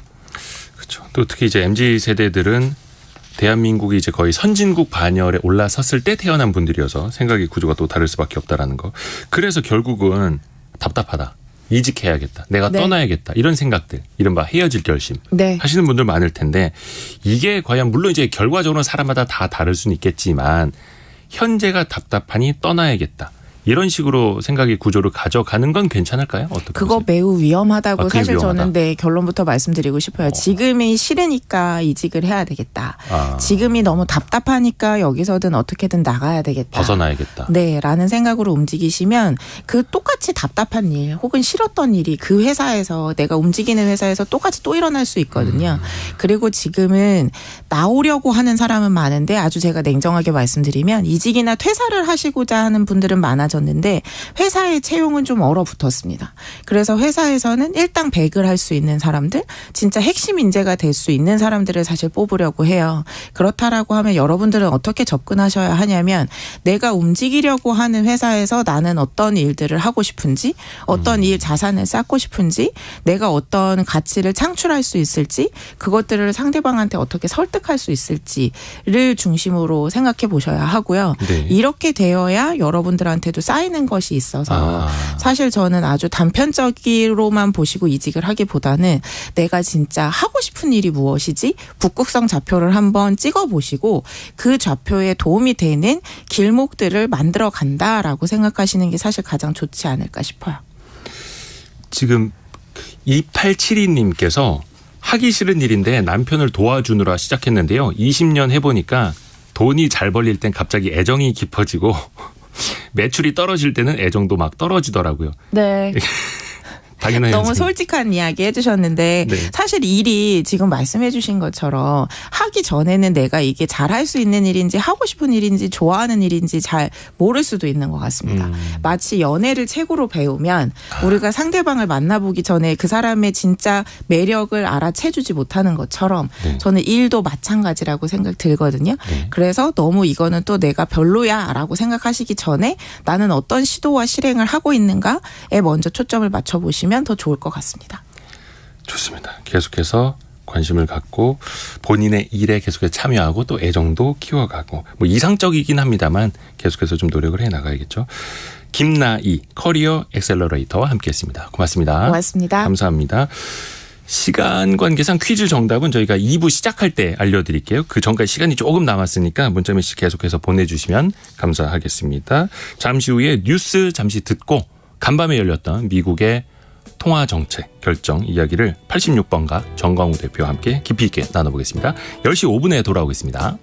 그렇죠. 또 특히 이제 MZ 세대들은 대한민국이 이제 거의 선진국 반열에 올라섰을 때 태어난 분들이어서 생각의 구조가 또 다를 수밖에 없다라는 거. 그래서 결국은 답답하다. 이직해야겠다. 내가 네. 떠나야겠다. 이런 생각들. 이른바 헤어질 결심. 네. 하시는 분들 많을 텐데 이게 과연 물론 이제 결과적으로는 사람마다 다 다를 수는 있겠지만 현재가 답답하니 떠나야겠다. 이런 식으로 생각의 구조를 가져가는 건 괜찮을까요? 어떻게 그거 보세요? 매우 위험하다고 그게 사실 위험하다. 저는 네, 결론부터 말씀드리고 싶어요. 지금이 싫으니까 이직을 해야 되겠다. 아. 지금이 너무 답답하니까 여기서든 어떻게든 나가야 되겠다. 벗어나야겠다. 네, 라는 생각으로 움직이시면 그 똑같이 답답한 일 혹은 싫었던 일이 그 회사에서 내가 움직이는 회사에서 똑같이 또 일어날 수 있거든요. 그리고 지금은 나오려고 하는 사람은 많은데 아주 제가 냉정하게 말씀드리면 이직이나 퇴사를 하시고자 하는 분들은 많아졌는데 있었는데 회사의 채용은 좀 얼어붙었습니다. 그래서 회사에서는 일당 100을 할 수 있는 사람들, 진짜 핵심 인재가 될 수 있는 사람들을 사실 뽑으려고 해요. 그렇다라고 하면 여러분들은 어떻게 접근하셔야 하냐면 내가 움직이려고 하는 회사에서 나는 어떤 일들을 하고 싶은지, 어떤 일 자산을 쌓고 싶은지, 내가 어떤 가치를 창출할 수 있을지, 그것들을 상대방한테 어떻게 설득할 수 있을지를 중심으로 생각해 보셔야 하고요. 네. 이렇게 되어야 여러분들한테도 쌓이는 것이 있어서 사실 저는 아주 단편적으로만 보시고 이직을 하기보다는 내가 진짜 하고 싶은 일이 무엇이지 북극성 좌표를 한번 찍어보시고 그 좌표에 도움이 되는 길목들을 만들어 간다라고 생각하시는 게 사실 가장 좋지 않을까 싶어요. 지금 2872님께서 하기 싫은 일인데 남편을 도와주느라 시작했는데요. 20년 해보니까 돈이 잘 벌릴 땐 갑자기 애정이 깊어지고 매출이 떨어질 때는 애정도 막 떨어지더라고요. 네. 당연한 너무 현상. 솔직한 이야기 해주셨는데 네. 사실 일이 지금 말씀해 주신 것처럼 하기 전에는 내가 이게 잘할 수 있는 일인지 하고 싶은 일인지 좋아하는 일인지 잘 모를 수도 있는 것 같습니다. 마치 연애를 책으로 배우면 우리가 상대방을 만나보기 전에 그 사람의 진짜 매력을 알아채주지 못하는 것처럼 네. 저는 일도 마찬가지라고 생각 들거든요. 네. 그래서 너무 이거는 또 내가 별로야 라고 생각하시기 전에 나는 어떤 시도와 실행을 하고 있는가에 먼저 초점을 맞춰보시면 더 좋을 것 같습니다. 좋습니다. 계속해서 관심을 갖고 본인의 일에 계속해서 참여하고 또 애정도 키워가고 뭐 이상적이긴 합니다만 계속해서 좀 노력을 해나가야겠죠. 김나희 커리어 엑셀러레이터와 함께했습니다. 고맙습니다. 고맙습니다. 감사합니다. 시간 관계상 퀴즈 정답은 저희가 2부 시작할 때 알려드릴게요. 그 전까지 시간이 조금 남았으니까 문자메시지 계속해서 보내주시면 감사하겠습니다. 잠시 후에 뉴스 잠시 듣고 간밤에 열렸던 미국의 통화 정책 결정 이야기를 86번가 정광우 대표와 함께 깊이 있게 나눠보겠습니다. 10시 5분에 돌아오겠습니다.